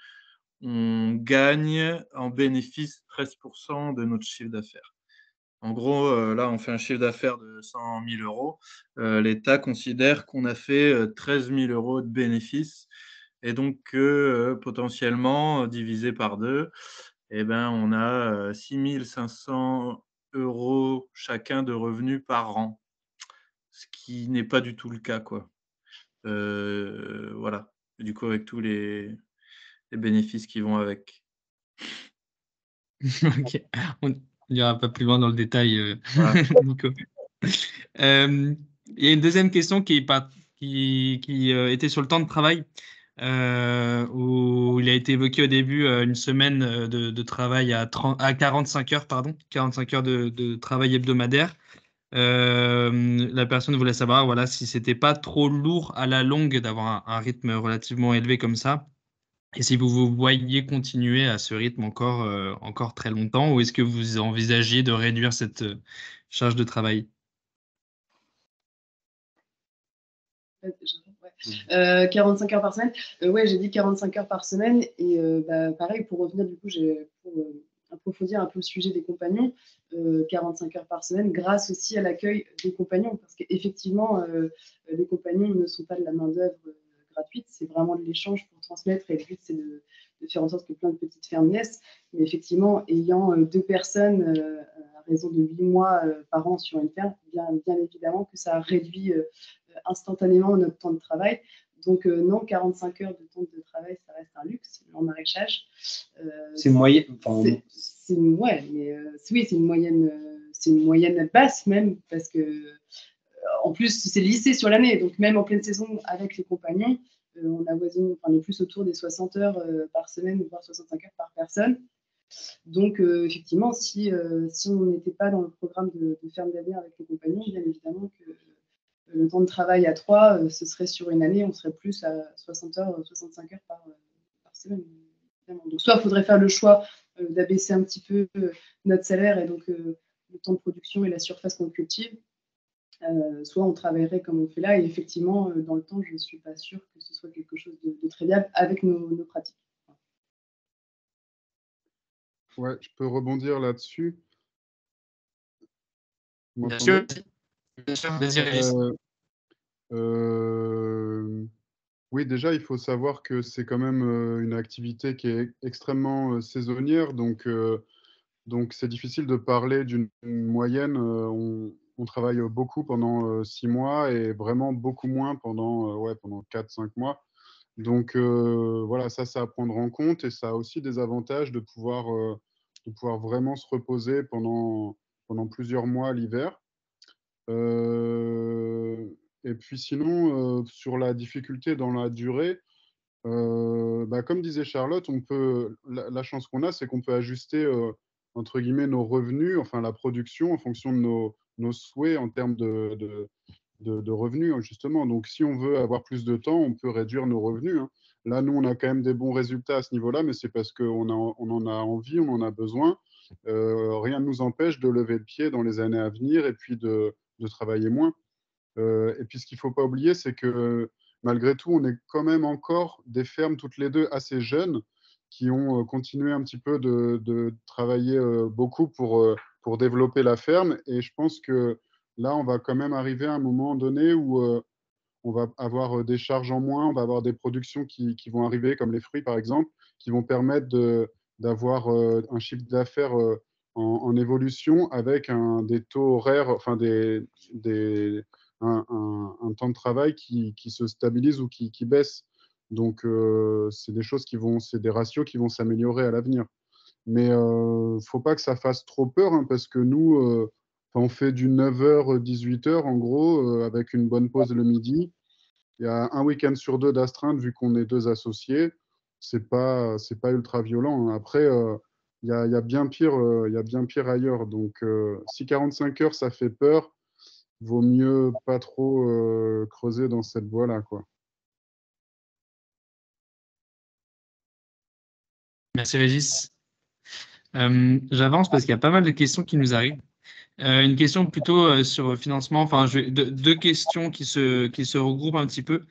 on gagne en bénéfice 13% de notre chiffre d'affaires. En gros, là, on fait un chiffre d'affaires de 100 000 euros. L'État considère qu'on a fait 13 000 euros de bénéfices et donc potentiellement, divisé par deux, eh ben, on a 6 500 euros chacun de revenus par an, ce qui n'est pas du tout le cas, quoi. Voilà. Et du coup, avec tous les bénéfices qui vont avec. Ok, on n'ira pas plus loin dans le détail, Voilà. Nico. Il y a une deuxième question qui était sur le temps de travail, où il a été évoqué au début une semaine de travail à 45 heures, pardon, 45 heures de travail hebdomadaire. La personne voulait savoir, voilà, si c'était pas trop lourd à la longue d'avoir un rythme relativement élevé comme ça. Et si vous vous voyez continuer à ce rythme encore très longtemps, ou est-ce que vous envisagez de réduire cette charge de travail? 45 heures par semaine. Ouais, j'ai dit 45 heures par semaine. Et pareil, pour revenir, du coup, pour approfondir un peu le sujet des compagnons, 45 heures par semaine, grâce aussi à l'accueil des compagnons. Parce qu'effectivement, les compagnons ne sont pas de la main-d'œuvre gratuite, c'est vraiment de l'échange pour transmettre. Et le but, c'est de faire en sorte que plein de petites fermes naissent. Mais effectivement, ayant deux personnes à raison de 8 mois par an sur une ferme, bien évidemment que ça réduit instantanément notre temps de travail. Donc non, 45 heures de temps de travail, ça reste un luxe en maraîchage. C'est moyen. Ouais, mais oui, c'est une moyenne basse même, parce que en plus, c'est lissé sur l'année. Donc même en pleine saison avec les compagnons, on est plus autour des 60 heures par semaine, voire 65 heures par personne. Donc effectivement, si on n'était pas dans le programme de ferme d'avenir avec les compagnons, bien évidemment que le temps de travail à 3, ce serait sur une année, on serait plus à 60 heures, 65 heures par semaine. Donc, soit il faudrait faire le choix d'abaisser un petit peu notre salaire et donc le temps de production et la surface qu'on cultive, soit on travaillerait comme on fait là. Et effectivement, dans le temps, je ne suis pas sûre que ce soit quelque chose de très viable avec nos pratiques. Ouais, je peux rebondir là-dessus. Vous Bien sûr, m'entendez? bien sûr, vas-y, Régis. Oui, déjà, il faut savoir que c'est quand même une activité qui est extrêmement saisonnière, donc c'est difficile de parler d'une moyenne. On travaille beaucoup pendant 6 mois et vraiment beaucoup moins pendant 4-5 mois. Donc voilà, ça à prendre en compte, et ça a aussi des avantages de pouvoir vraiment se reposer pendant plusieurs mois l'hiver. Et puis sinon, sur la difficulté dans la durée, comme disait Charlotte, la chance qu'on a, c'est qu'on peut ajuster entre guillemets nos revenus, enfin la production, en fonction de nos souhaits en termes de revenus, hein, justement. Donc si on veut avoir plus de temps, on peut réduire nos revenus, hein. Là, nous, on a quand même des bons résultats à ce niveau-là, mais c'est parce qu'on en a envie, on en a besoin. Rien ne nous empêche de lever le pied dans les années à venir et puis de travailler moins. Et puis ce qu'il ne faut pas oublier, c'est que malgré tout, on est quand même encore des fermes toutes les deux assez jeunes qui ont continué un petit peu de travailler beaucoup pour développer la ferme. Et je pense que là, on va quand même arriver à un moment donné où on va avoir des charges en moins, on va avoir des productions qui vont arriver, comme les fruits par exemple, qui vont permettre d'avoir un chiffre d'affaires en évolution avec des taux horaires, enfin un temps de travail qui se stabilise ou qui baisse. Donc, c'est des choses c'est des ratios qui vont s'améliorer à l'avenir. Mais il ne faut pas que ça fasse trop peur, hein, parce que nous, on fait du 9h, 18h en gros, avec une bonne pause le midi. Il y a un week-end sur deux d'astreinte, vu qu'on est deux associés. C'est pas ultra violent, hein. Après, il y a bien pire, il y a bien pire ailleurs. Donc, si 45 heures, ça fait peur, vaut mieux pas trop creuser dans cette voie-là, quoi. Merci Régis. J'avance parce qu'il y a pas mal de questions qui nous arrivent. Une question plutôt sur le financement, enfin deux questions qui se regroupent un petit peu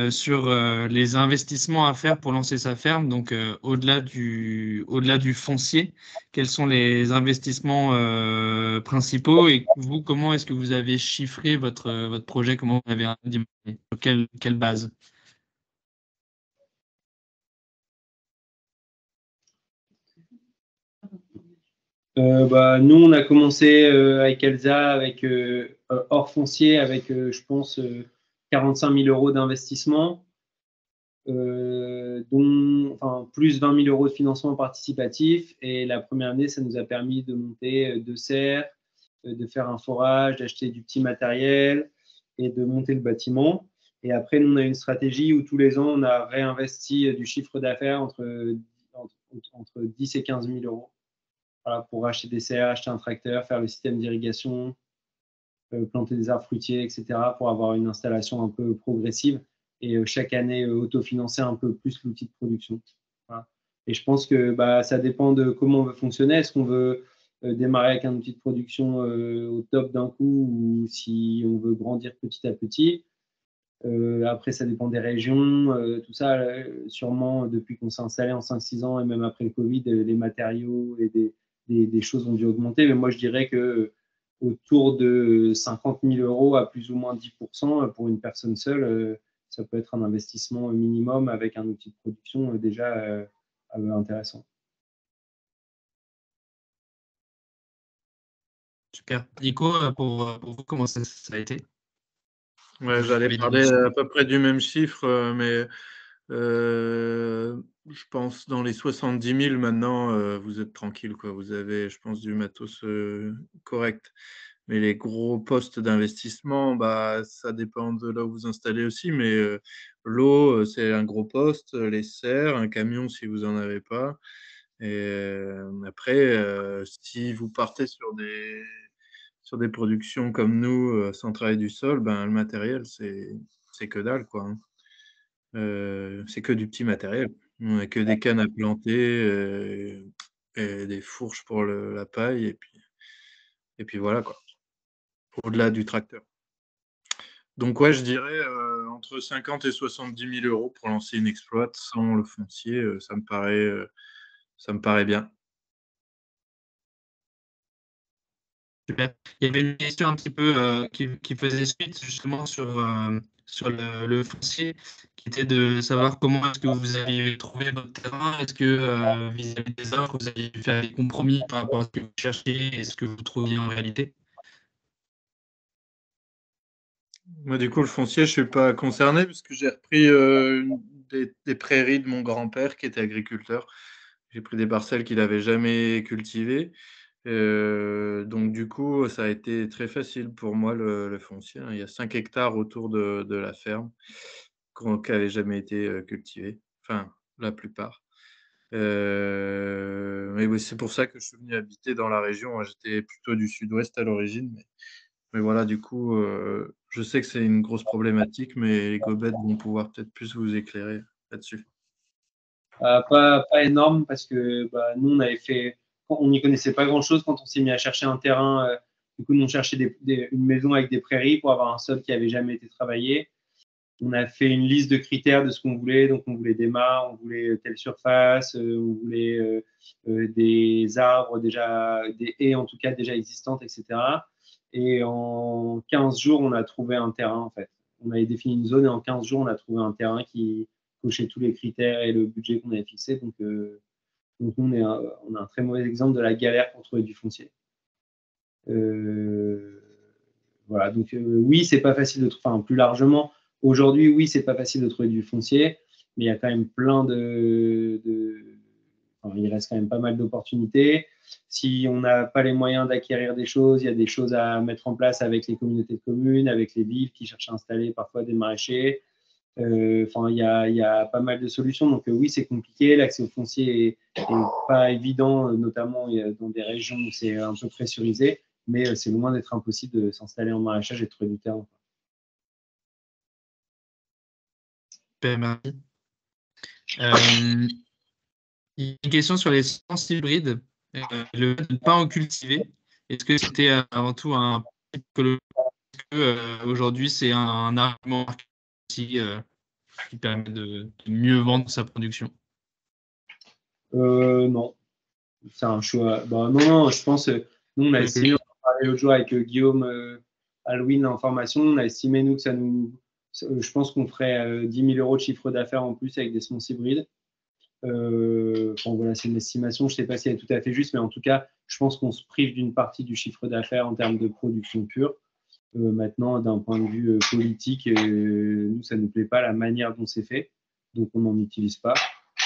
sur les investissements à faire pour lancer sa ferme. Donc au-delà du foncier, quels sont les investissements principaux et vous, comment est-ce que vous avez chiffré votre projet, comment vous avez dimensionné, sur quelle base? Nous, on a commencé avec Elsa, avec hors foncier, avec, je pense, 45 000 euros d'investissement, dont plus 20 000 euros de financement participatif. Et la première année, ça nous a permis de monter deux serres, de faire un forage, d'acheter du petit matériel et de monter le bâtiment. Et après, nous, on a une stratégie où tous les ans, on a réinvesti du chiffre d'affaires entre 10 et 15 000 euros. Voilà, pour acheter des serres, acheter un tracteur, faire le système d'irrigation, planter des arbres fruitiers, etc., pour avoir une installation un peu progressive et chaque année autofinancer un peu plus l'outil de production. Voilà. Et je pense que ça dépend de comment on veut fonctionner. Est-ce qu'on veut démarrer avec un outil de production au top d'un coup ou si on veut grandir petit à petit? Après, ça dépend des régions, tout ça, sûrement depuis qu'on s'est installé en 5-6 ans et même après le Covid, les matériaux et des choses ont dû augmenter. Mais moi, je dirais que autour de 50 000 euros à plus ou moins 10% pour une personne seule, ça peut être un investissement minimum avec un outil de production déjà intéressant. Super. Nico, pour vous, comment ça a été? Ouais, j'allais parler à peu près du même chiffre, mais je pense dans les 70 000 maintenant, vous êtes tranquille, quoi. Vous avez, je pense, du matos correct. Mais les gros postes d'investissement, ça dépend de là où vous installez aussi. Mais l'eau, c'est un gros poste. Les serres, un camion si vous n'en avez pas. Et après, si vous partez sur des productions comme nous, sans travail du sol, le matériel, c'est que dalle, quoi, hein. C'est que du petit matériel. On a que des cannes à planter, et des fourches pour la paille et puis voilà, quoi. Au-delà du tracteur. Donc ouais, je dirais, entre 50 et 70 000 € pour lancer une exploite sans le foncier, ça me paraît bien. Super. Il y avait une question un petit peu qui faisait suite justement sur le foncier, qui était de savoir comment est-ce que vous aviez trouvé votre terrain. Est-ce que vis-à-vis des offres, vous aviez dû faire des compromis par rapport à ce que vous cherchiez et ce que vous trouviez en réalité? Moi, du coup, le foncier, je suis pas concerné parce que j'ai repris des prairies de mon grand-père qui était agriculteur. J'ai pris des parcelles qu'il n'avait jamais cultivées. Donc du coup, ça a été très facile pour moi le foncier, hein. Il y a 5 hectares autour de la ferme qui n'avaient jamais été cultivés, enfin la plupart. Mais oui, c'est pour ça que je suis venu habiter dans la région, hein. J'étais plutôt du sud-ouest à l'origine, mais voilà, du coup, je sais que c'est une grosse problématique, mais les gobettes vont pouvoir peut-être plus vous éclairer là-dessus. Pas énorme parce que nous, on n'y connaissait pas grand-chose quand on s'est mis à chercher un terrain. Du coup, nous, on cherchait une maison avec des prairies pour avoir un sol qui n'avait jamais été travaillé. On a fait une liste de critères de ce qu'on voulait. Donc, on voulait des mares, on voulait telle surface, on voulait des arbres déjà, des haies en tout cas déjà existantes, etc. Et en 15 jours, on a trouvé un terrain en fait. On avait défini une zone et en 15 jours, on a trouvé un terrain qui cochait tous les critères et le budget qu'on avait fixé. Donc nous, on a un très mauvais exemple de la galère pour trouver du foncier. Voilà, donc oui, c'est pas facile de trouver, enfin plus largement, aujourd'hui, oui, c'est pas facile de trouver du foncier, mais il y a quand même enfin, il reste quand même pas mal d'opportunités. Si on n'a pas les moyens d'acquérir des choses, il y a des choses à mettre en place avec les communautés de communes, avec les villes qui cherchent à installer parfois des maraîchers. Enfin, il y a pas mal de solutions. Donc oui, c'est compliqué. L'accès au foncier est pas évident, notamment dans des régions où c'est un peu pressurisé, mais c'est loin d'être impossible de s'installer en maraîchage et de trouver du terrain. Super, merci. Il y a une question sur les semences hybrides, le fait de ne pas en cultiver. Est-ce que c'était avant tout un psychologique aujourd'hui c'est un argument qui permet de mieux vendre sa production? Non, c'est un choix. Bah, non, je pense, nous, on a estimé, on a parlé l'autre jour avec Guillaume Halloween en formation, on a estimé, nous, que je pense qu'on ferait 10 000 euros de chiffre d'affaires en plus avec des semences hybrides. Enfin, voilà, c'est une estimation, je ne sais pas si elle est tout à fait juste, mais en tout cas, je pense qu'on se prive d'une partie du chiffre d'affaires en termes de production pure. Maintenant, d'un point de vue politique, nous, ça ne nous plaît pas la manière dont c'est fait, donc on n'en utilise pas.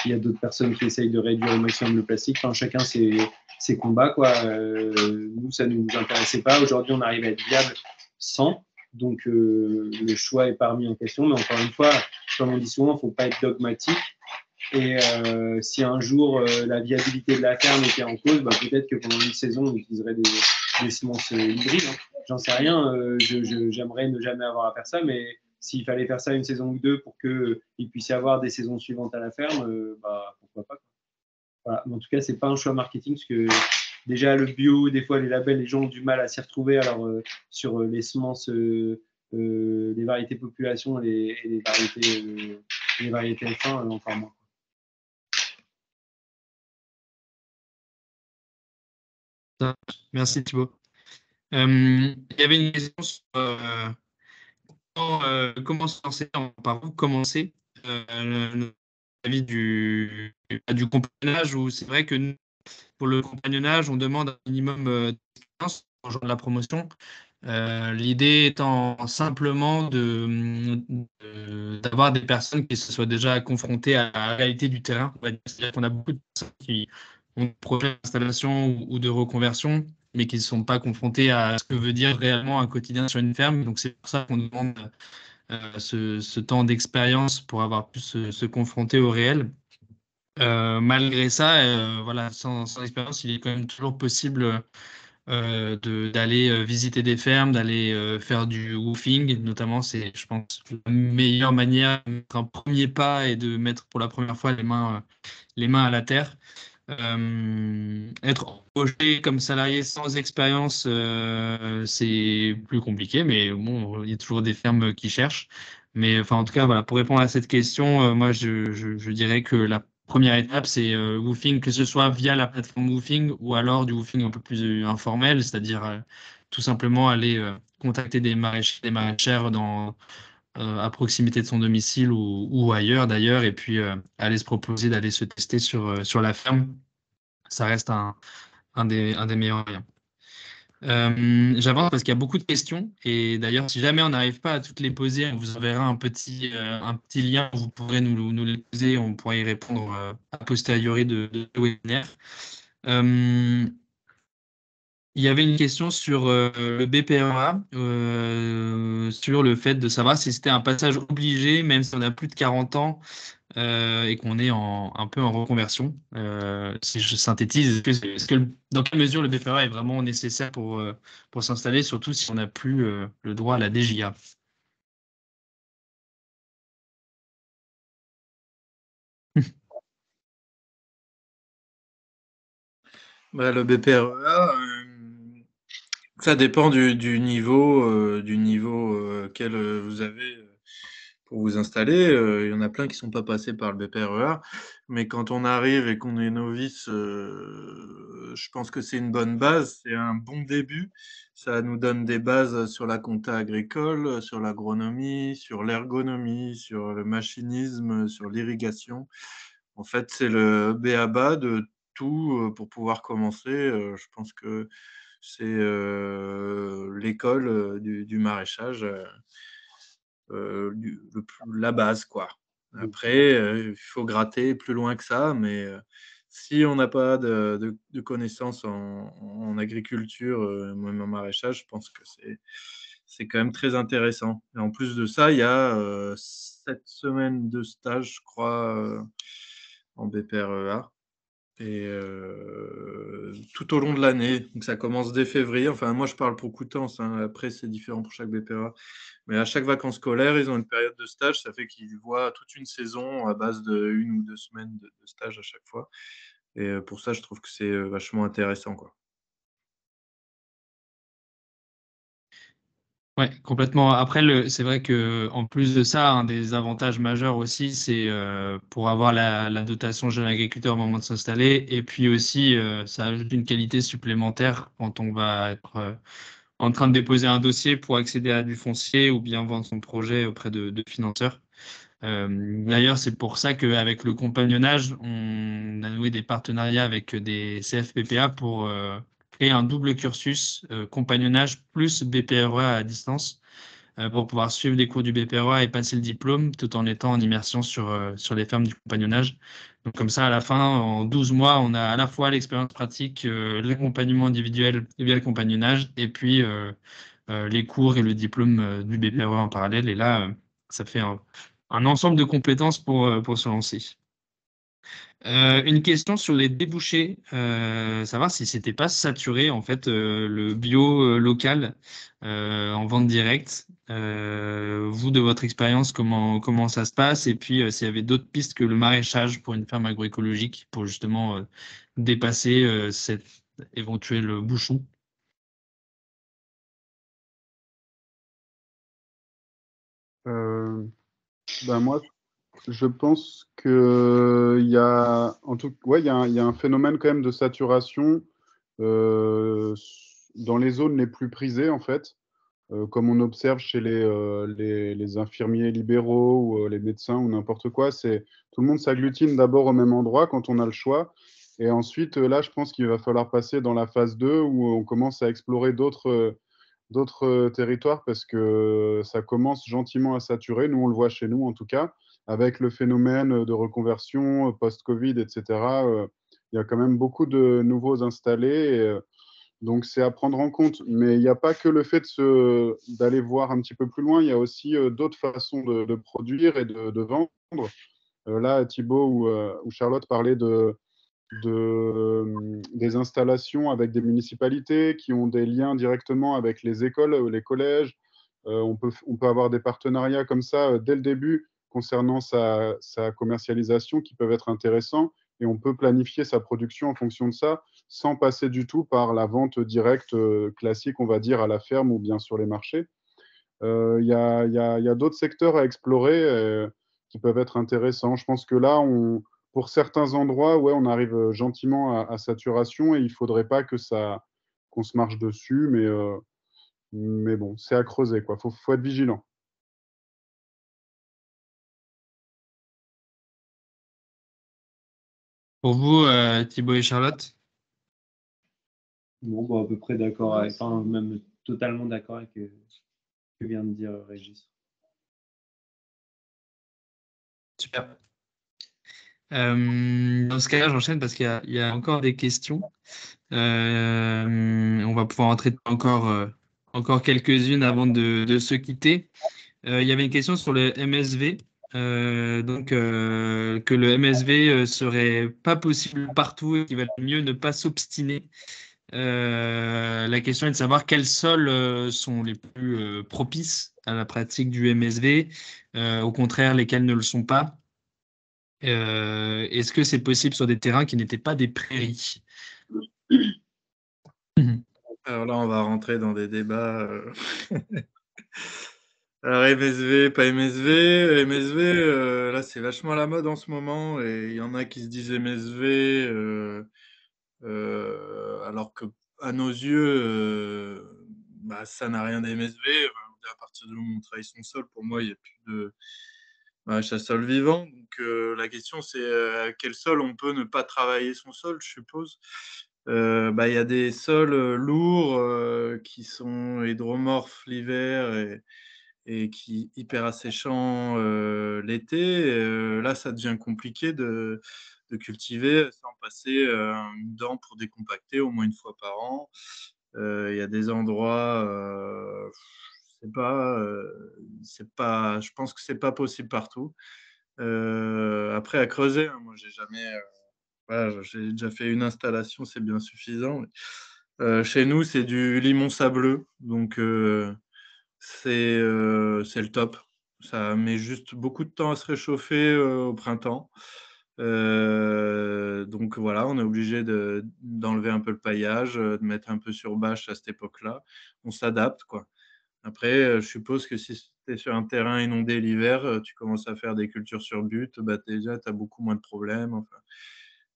Il y a d'autres personnes qui essayent de réduire au maximum le plastique. Enfin, chacun ses combats, quoi. Nous, ça ne nous intéressait pas. Aujourd'hui, on arrive à être viable sans. Donc, le choix est pas remis en question. Mais encore une fois, comme on dit souvent, il ne faut pas être dogmatique. Et si un jour la viabilité de la ferme était en cause, bah, peut-être que pendant une saison, on utiliserait des semences hybrides. Hein. J'en sais rien. J'aimerais ne jamais avoir à faire ça, mais s'il fallait faire ça une saison ou deux pour qu'il puisse y avoir des saisons suivantes à la ferme, bah, pourquoi pas. Voilà. Mais en tout cas, c'est pas un choix marketing parce que déjà le bio, des fois les labels, les gens ont du mal à s'y retrouver. Alors sur les semences, les variétés population et les variétés F1, enfin moins. Merci Thibaut. Il y avait une question sur comment se lancer, par où commencer vis du compagnonnage, où c'est vrai que nous, pour le compagnonnage, on demande un minimum d'expérience en jouant de la promotion. L'idée étant simplement d'avoir des personnes qui se soient déjà confrontées à la réalité du terrain. C'est-à-dire qu'on a beaucoup de personnes qui ont des projets d'installation ou de reconversion, mais qui ne sont pas confrontées à ce que veut dire réellement un quotidien sur une ferme. Donc c'est pour ça qu'on demande ce temps d'expérience pour avoir pu se confronter au réel. Malgré ça, voilà, sans expérience, il est quand même toujours possible d'aller visiter des fermes, d'aller faire du woofing, notamment, c'est, je pense, la meilleure manière de mettre un premier pas et de mettre pour la première fois les mains à la terre. Être embauché comme salarié sans expérience, c'est plus compliqué, mais bon, il y a toujours des fermes qui cherchent. Mais enfin, en tout cas, voilà, pour répondre à cette question, moi, je dirais que la première étape, c'est woofing, que ce soit via la plateforme woofing ou alors du woofing un peu plus informel, c'est-à-dire tout simplement aller contacter des maraîchers, des maraîchères à proximité de son domicile ou ailleurs d'ailleurs, et puis aller se proposer d'aller se tester sur la ferme. Ça reste un des meilleurs moyens. J'avance parce qu'il y a beaucoup de questions et d'ailleurs, si jamais on n'arrive pas à toutes les poser, on vous enverra un petit lien où vous pourrez nous les poser, on pourra y répondre a posteriori de ce webinaire. Il y avait une question sur le BPRA, sur le fait de savoir si c'était un passage obligé, même si on a plus de 40 ans et qu'on est un peu en reconversion. Si je synthétise, dans quelle mesure le BPRA est vraiment nécessaire pour s'installer, surtout si on n'a plus le droit à la DJA? Bah, le BPREA, ça dépend du niveau auquel vous avez pour vous installer. Il y en a plein qui ne sont pas passés par le BPREA, mais quand on arrive et qu'on est novice, je pense que c'est une bonne base, c'est un bon début. Ça nous donne des bases sur la compta agricole, sur l'agronomie, sur l'ergonomie, sur le machinisme, sur l'irrigation. En fait, c'est le b.a.-ba de tout pour pouvoir commencer. Je pense que c'est l'école du maraîchage, la base, quoi. Après, il faut gratter plus loin que ça, mais si on n'a pas de connaissances en agriculture, même en maraîchage, je pense que c'est quand même très intéressant. Et en plus de ça, il y a 7 semaines de stage, je crois, en BPREA. Et tout au long de l'année, donc ça commence dès février. Enfin, moi, je parle pour Coutances, hein. Après, c'est différent pour chaque BPREA. Mais à chaque vacances scolaires, ils ont une période de stage. Ça fait qu'ils voient toute une saison à base de 1 ou 2 semaines de stage à chaque fois. Et pour ça, je trouve que c'est vachement intéressant, quoi. Ouais, complètement. Après, c'est vrai que en plus de ça, un des avantages majeurs aussi, c'est pour avoir la dotation jeune agriculteur au moment de s'installer. Et puis aussi, ça ajoute une qualité supplémentaire quand on va être en train de déposer un dossier pour accéder à du foncier ou bien vendre son projet auprès de financeurs. D'ailleurs, c'est pour ça qu'avec le compagnonnage, on a noué des partenariats avec des CFPPA pour créer un double cursus compagnonnage plus BPREA à distance pour pouvoir suivre les cours du BPREA et passer le diplôme tout en étant en immersion sur les fermes du compagnonnage. Donc comme ça, à la fin, en 12 mois, on a à la fois l'expérience pratique, l'accompagnement individuel via le compagnonnage et puis les cours et le diplôme du BPREA en parallèle. Et là, ça fait un ensemble de compétences pour se lancer. Une question sur les débouchés, savoir si c'était pas saturé en fait le bio local en vente directe. Vous de votre expérience, comment ça se passe et puis s'il y avait d'autres pistes que le maraîchage pour une ferme agroécologique pour justement dépasser cet éventuel bouchon. Moi, je pense que il y a, ouais, il y a un phénomène quand même de saturation dans les zones les plus prisées, en fait, comme on observe chez les infirmiers libéraux ou les médecins ou n'importe quoi. Tout le monde s'agglutine d'abord au même endroit quand on a le choix. Et ensuite, là, je pense qu'il va falloir passer dans la phase 2 où on commence à explorer d'autres territoires parce que ça commence gentiment à saturer. Nous, on le voit chez nous, en tout cas, avec le phénomène de reconversion post-Covid, etc. Il y a quand même beaucoup de nouveaux installés. Donc, c'est à prendre en compte. Mais il n'y a pas que le fait d'aller voir un petit peu plus loin. Il y a aussi d'autres façons de produire et de vendre. Là, Thibaut ou Charlotte parlaient des installations avec des municipalités qui ont des liens directement avec les écoles, les collèges. On peut avoir des partenariats comme ça dès le début concernant sa commercialisation qui peuvent être intéressants et on peut planifier sa production en fonction de ça sans passer du tout par la vente directe classique, on va dire, à la ferme ou bien sur les marchés. Il y a d'autres secteurs à explorer qui peuvent être intéressants. Je pense que là, pour certains endroits, ouais, on arrive gentiment à saturation et il ne faudrait pas qu'on se marche dessus, mais bon, c'est à creuser, quoi. Faut être vigilant. Pour vous, Thibaut et Charlotte? Bon, bah, à peu près d'accord avec, enfin, même totalement d'accord avec ce que vient de dire Régis. Super. Dans ce cas-là, j'enchaîne parce qu'il y a encore des questions. On va pouvoir en traiter encore quelques-unes avant de se quitter. Il y avait une question sur le MSV. Que le MSV serait pas possible partout et qu'il valait mieux ne pas s'obstiner. La question est de savoir quels sols sont les plus propices à la pratique du MSV, au contraire, lesquels ne le sont pas. Est-ce que c'est possible sur des terrains qui n'étaient pas des prairies? Alors là, on va rentrer dans des débats. Alors MSV, pas MSV. MSV, là c'est vachement à la mode en ce moment et il y en a qui se disent MSV alors que à nos yeux, bah, ça n'a rien d'MSV. À partir du moment où on travaille son sol, pour moi, il n'y a plus de sol vivant. Donc la question c'est à quel sol on peut ne pas travailler son sol, je suppose. Il y a des sols lourds qui sont hydromorphes l'hiver et qui hyper asséchant l'été. Là, ça devient compliqué de cultiver sans passer une dent pour décompacter au moins une fois par an. Il y a des endroits, c'est pas, je pense que c'est pas possible partout. Après, à creuser, hein, moi, j'ai jamais, voilà, j'ai déjà fait une installation, c'est bien suffisant. Chez nous, c'est du limon sableux, donc c'est le top. Ça met juste beaucoup de temps à se réchauffer au printemps. Donc voilà, on est obligé d'enlever un peu le paillage, de mettre un peu sur bâche à cette époque-là. On s'adapte, quoi. Après, je suppose que si tu es sur un terrain inondé l'hiver, tu commences à faire des cultures sur but, bah, déjà, tu as beaucoup moins de problèmes. Enfin,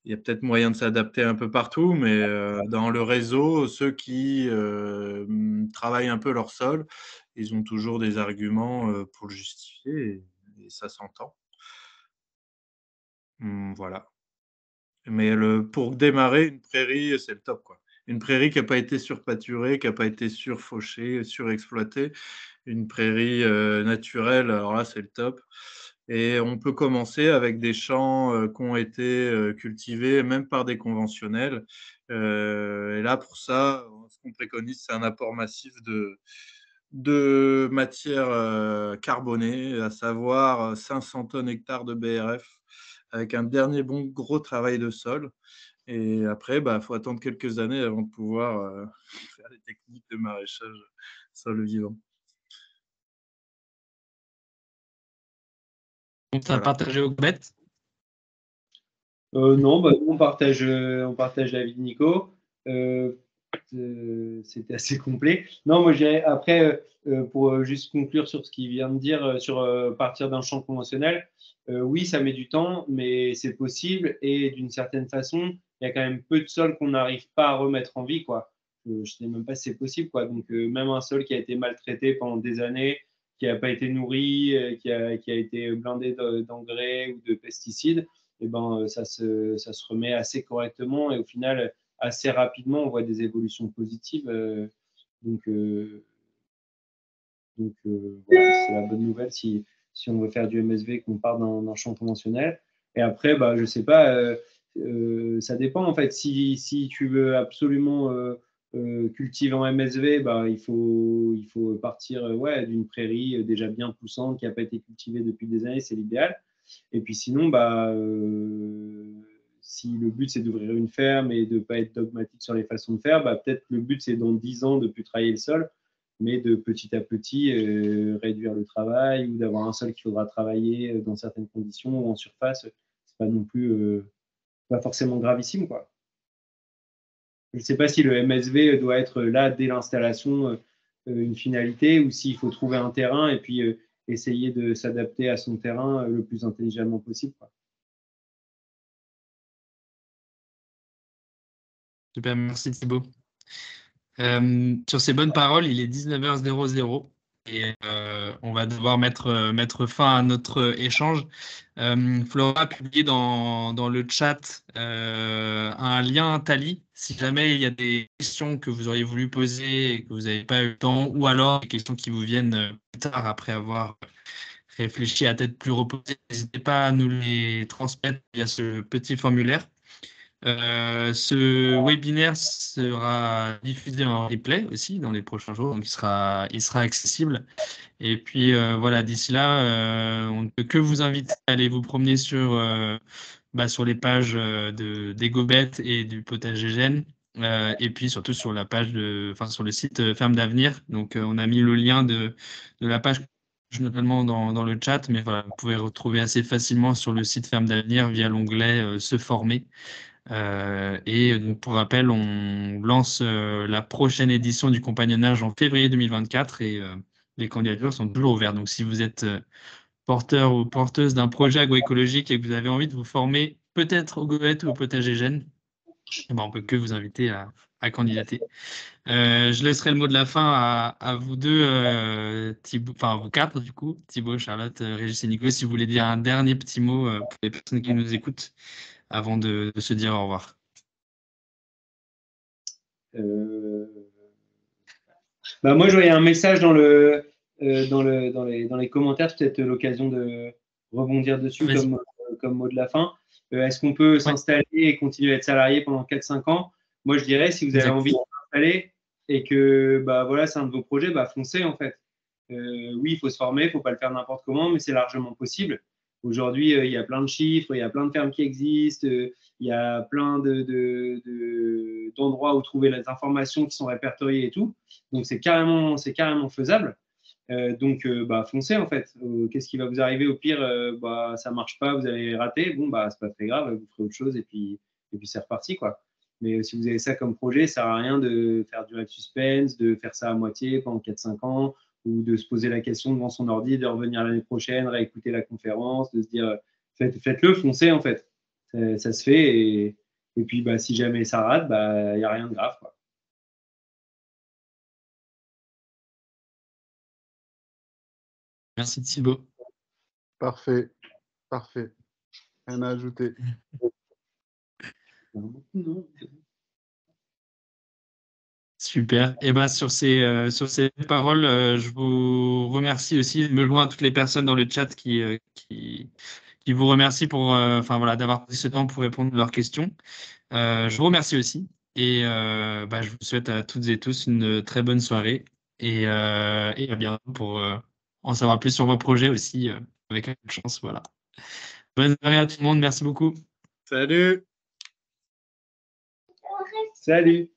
il y a peut-être moyen de s'adapter un peu partout, mais dans le réseau, ceux qui travaillent un peu leur sol, ils ont toujours des arguments pour le justifier et ça s'entend. Voilà. Mais pour démarrer, une prairie, c'est le top, quoi. Une prairie qui n'a pas été surpâturée, qui n'a pas été surfauchée, surexploitée. Une prairie naturelle, alors là, c'est le top. Et on peut commencer avec des champs qui ont été cultivés, même par des conventionnels. Et là, pour ça, ce qu'on préconise, c'est un apport massif de matière carbonée, à savoir 500 tonnes hectares de BRF, avec un dernier bon gros travail de sol. Et après, il faut attendre quelques années avant de pouvoir faire les techniques de maraîchage sol vivant. On t'a partagé au bête. Non, nous, on partage l'avis de Nico. C'était assez complet. Non, moi, je dirais, après, pour juste conclure sur ce qu'il vient de dire, sur partir d'un champ conventionnel, oui, ça met du temps, mais c'est possible. Et d'une certaine façon, il y a quand même peu de sols qu'on n'arrive pas à remettre en vie, quoi. Je ne sais même pas si c'est possible, quoi. Donc, même un sol qui a été maltraité pendant des années, qui n'a pas été nourri, qui a été blindé d'engrais ou de pesticides, eh ben, ça se remet assez correctement et au final, assez rapidement, on voit des évolutions positives. Voilà, c'est la bonne nouvelle si on veut faire du MSV, qu'on part d'un champ conventionnel. Et après, je ne sais pas, ça dépend en fait. Si tu veux absolument cultiver en MSV, il faut partir ouais, d'une prairie déjà bien poussante qui n'a pas été cultivée depuis des années, c'est l'idéal. Et puis sinon, si le but c'est d'ouvrir une ferme et de ne pas être dogmatique sur les façons de faire, peut-être le but c'est dans 10 ans de ne plus travailler le sol, mais de petit à petit réduire le travail ou d'avoir un sol qu'il faudra travailler dans certaines conditions ou en surface. C'est pas non plus pas forcément gravissime, quoi. Je ne sais pas si le MSV doit être là dès l'installation une finalité ou s'il faut trouver un terrain et puis essayer de s'adapter à son terrain le plus intelligemment possible, quoi. Super, merci Thibaut. Sur ces bonnes paroles, il est 19h00 et on va devoir mettre fin à notre échange. Flora a publié dans le chat un lien Tally. Si jamais il y a des questions que vous auriez voulu poser et que vous n'avez pas eu le temps, ou alors des questions qui vous viennent plus tard après avoir réfléchi à tête plus reposée, n'hésitez pas à nous les transmettre via ce petit formulaire. Ce webinaire sera diffusé en replay aussi dans les prochains jours, donc il sera accessible. Et puis voilà, d'ici là, on ne peut que vous inviter à aller vous promener sur les pages des Gobettes et du potager Gênes, et puis surtout sur la page sur le site Ferme d'Avenir. Donc on a mis le lien de la page notamment dans le chat, mais voilà, vous pouvez retrouver assez facilement sur le site Ferme d'Avenir via l'onglet Se former. Et donc, pour rappel, on lance la prochaine édition du compagnonnage en février 2024 et les candidatures sont toujours ouvertes. Donc, si vous êtes porteur ou porteuse d'un projet agroécologique et que vous avez envie de vous former peut-être aux gobettes ou au potager gène, eh ben, on peut que vous inviter à candidater. Je laisserai le mot de la fin à vous deux, Thibaut, enfin à vous quatre du coup, Thibaut, Charlotte, Régis et Nico, si vous voulez dire un dernier petit mot pour les personnes qui nous écoutent avant de se dire au revoir. Bah, moi, je voyais un message dans les commentaires, peut-être l'occasion de rebondir dessus comme mot de la fin. Est-ce qu'on peut s'installer et continuer à être salarié pendant 4-5 ans? Moi, je dirais, si vous avez envie de s'installer et que bah, voilà, c'est un de vos projets, bah, foncez en fait. Oui, il faut se former, il ne faut pas le faire n'importe comment, mais c'est largement possible. Aujourd'hui, il y a plein de chiffres, il y a plein de fermes qui existent, il y a plein d'endroits où trouver les informations qui sont répertoriées et tout. Donc, c'est carrément faisable. Donc, bah, foncez en fait. Qu'est-ce qui va vous arriver au pire? Bah, ça marche pas, vous avez raté. Bon, bah, c'est pas très grave, vous ferez autre chose et puis c'est reparti, quoi. Mais si vous avez ça comme projet, ça sert à rien de faire durer le suspense, de faire ça à moitié pendant 4-5 ans ou de se poser la question devant son ordi, de revenir l'année prochaine, réécouter la conférence, de se dire faites-le, foncez en fait. Ça se fait et puis bah, si jamais ça rate, bah, y a rien de grave, quoi. Merci Thibaut. Parfait. Rien à ajouter. Super. Et ben sur ces paroles, je vous remercie aussi. Je me joins à toutes les personnes dans le chat qui vous remercient pour enfin voilà d'avoir pris ce temps pour répondre à leurs questions. Je vous remercie aussi et je vous souhaite à toutes et tous une très bonne soirée et à bientôt pour en savoir plus sur vos projets aussi avec une chance. Voilà. Bonne soirée à tout le monde. Merci beaucoup. Salut. Salut.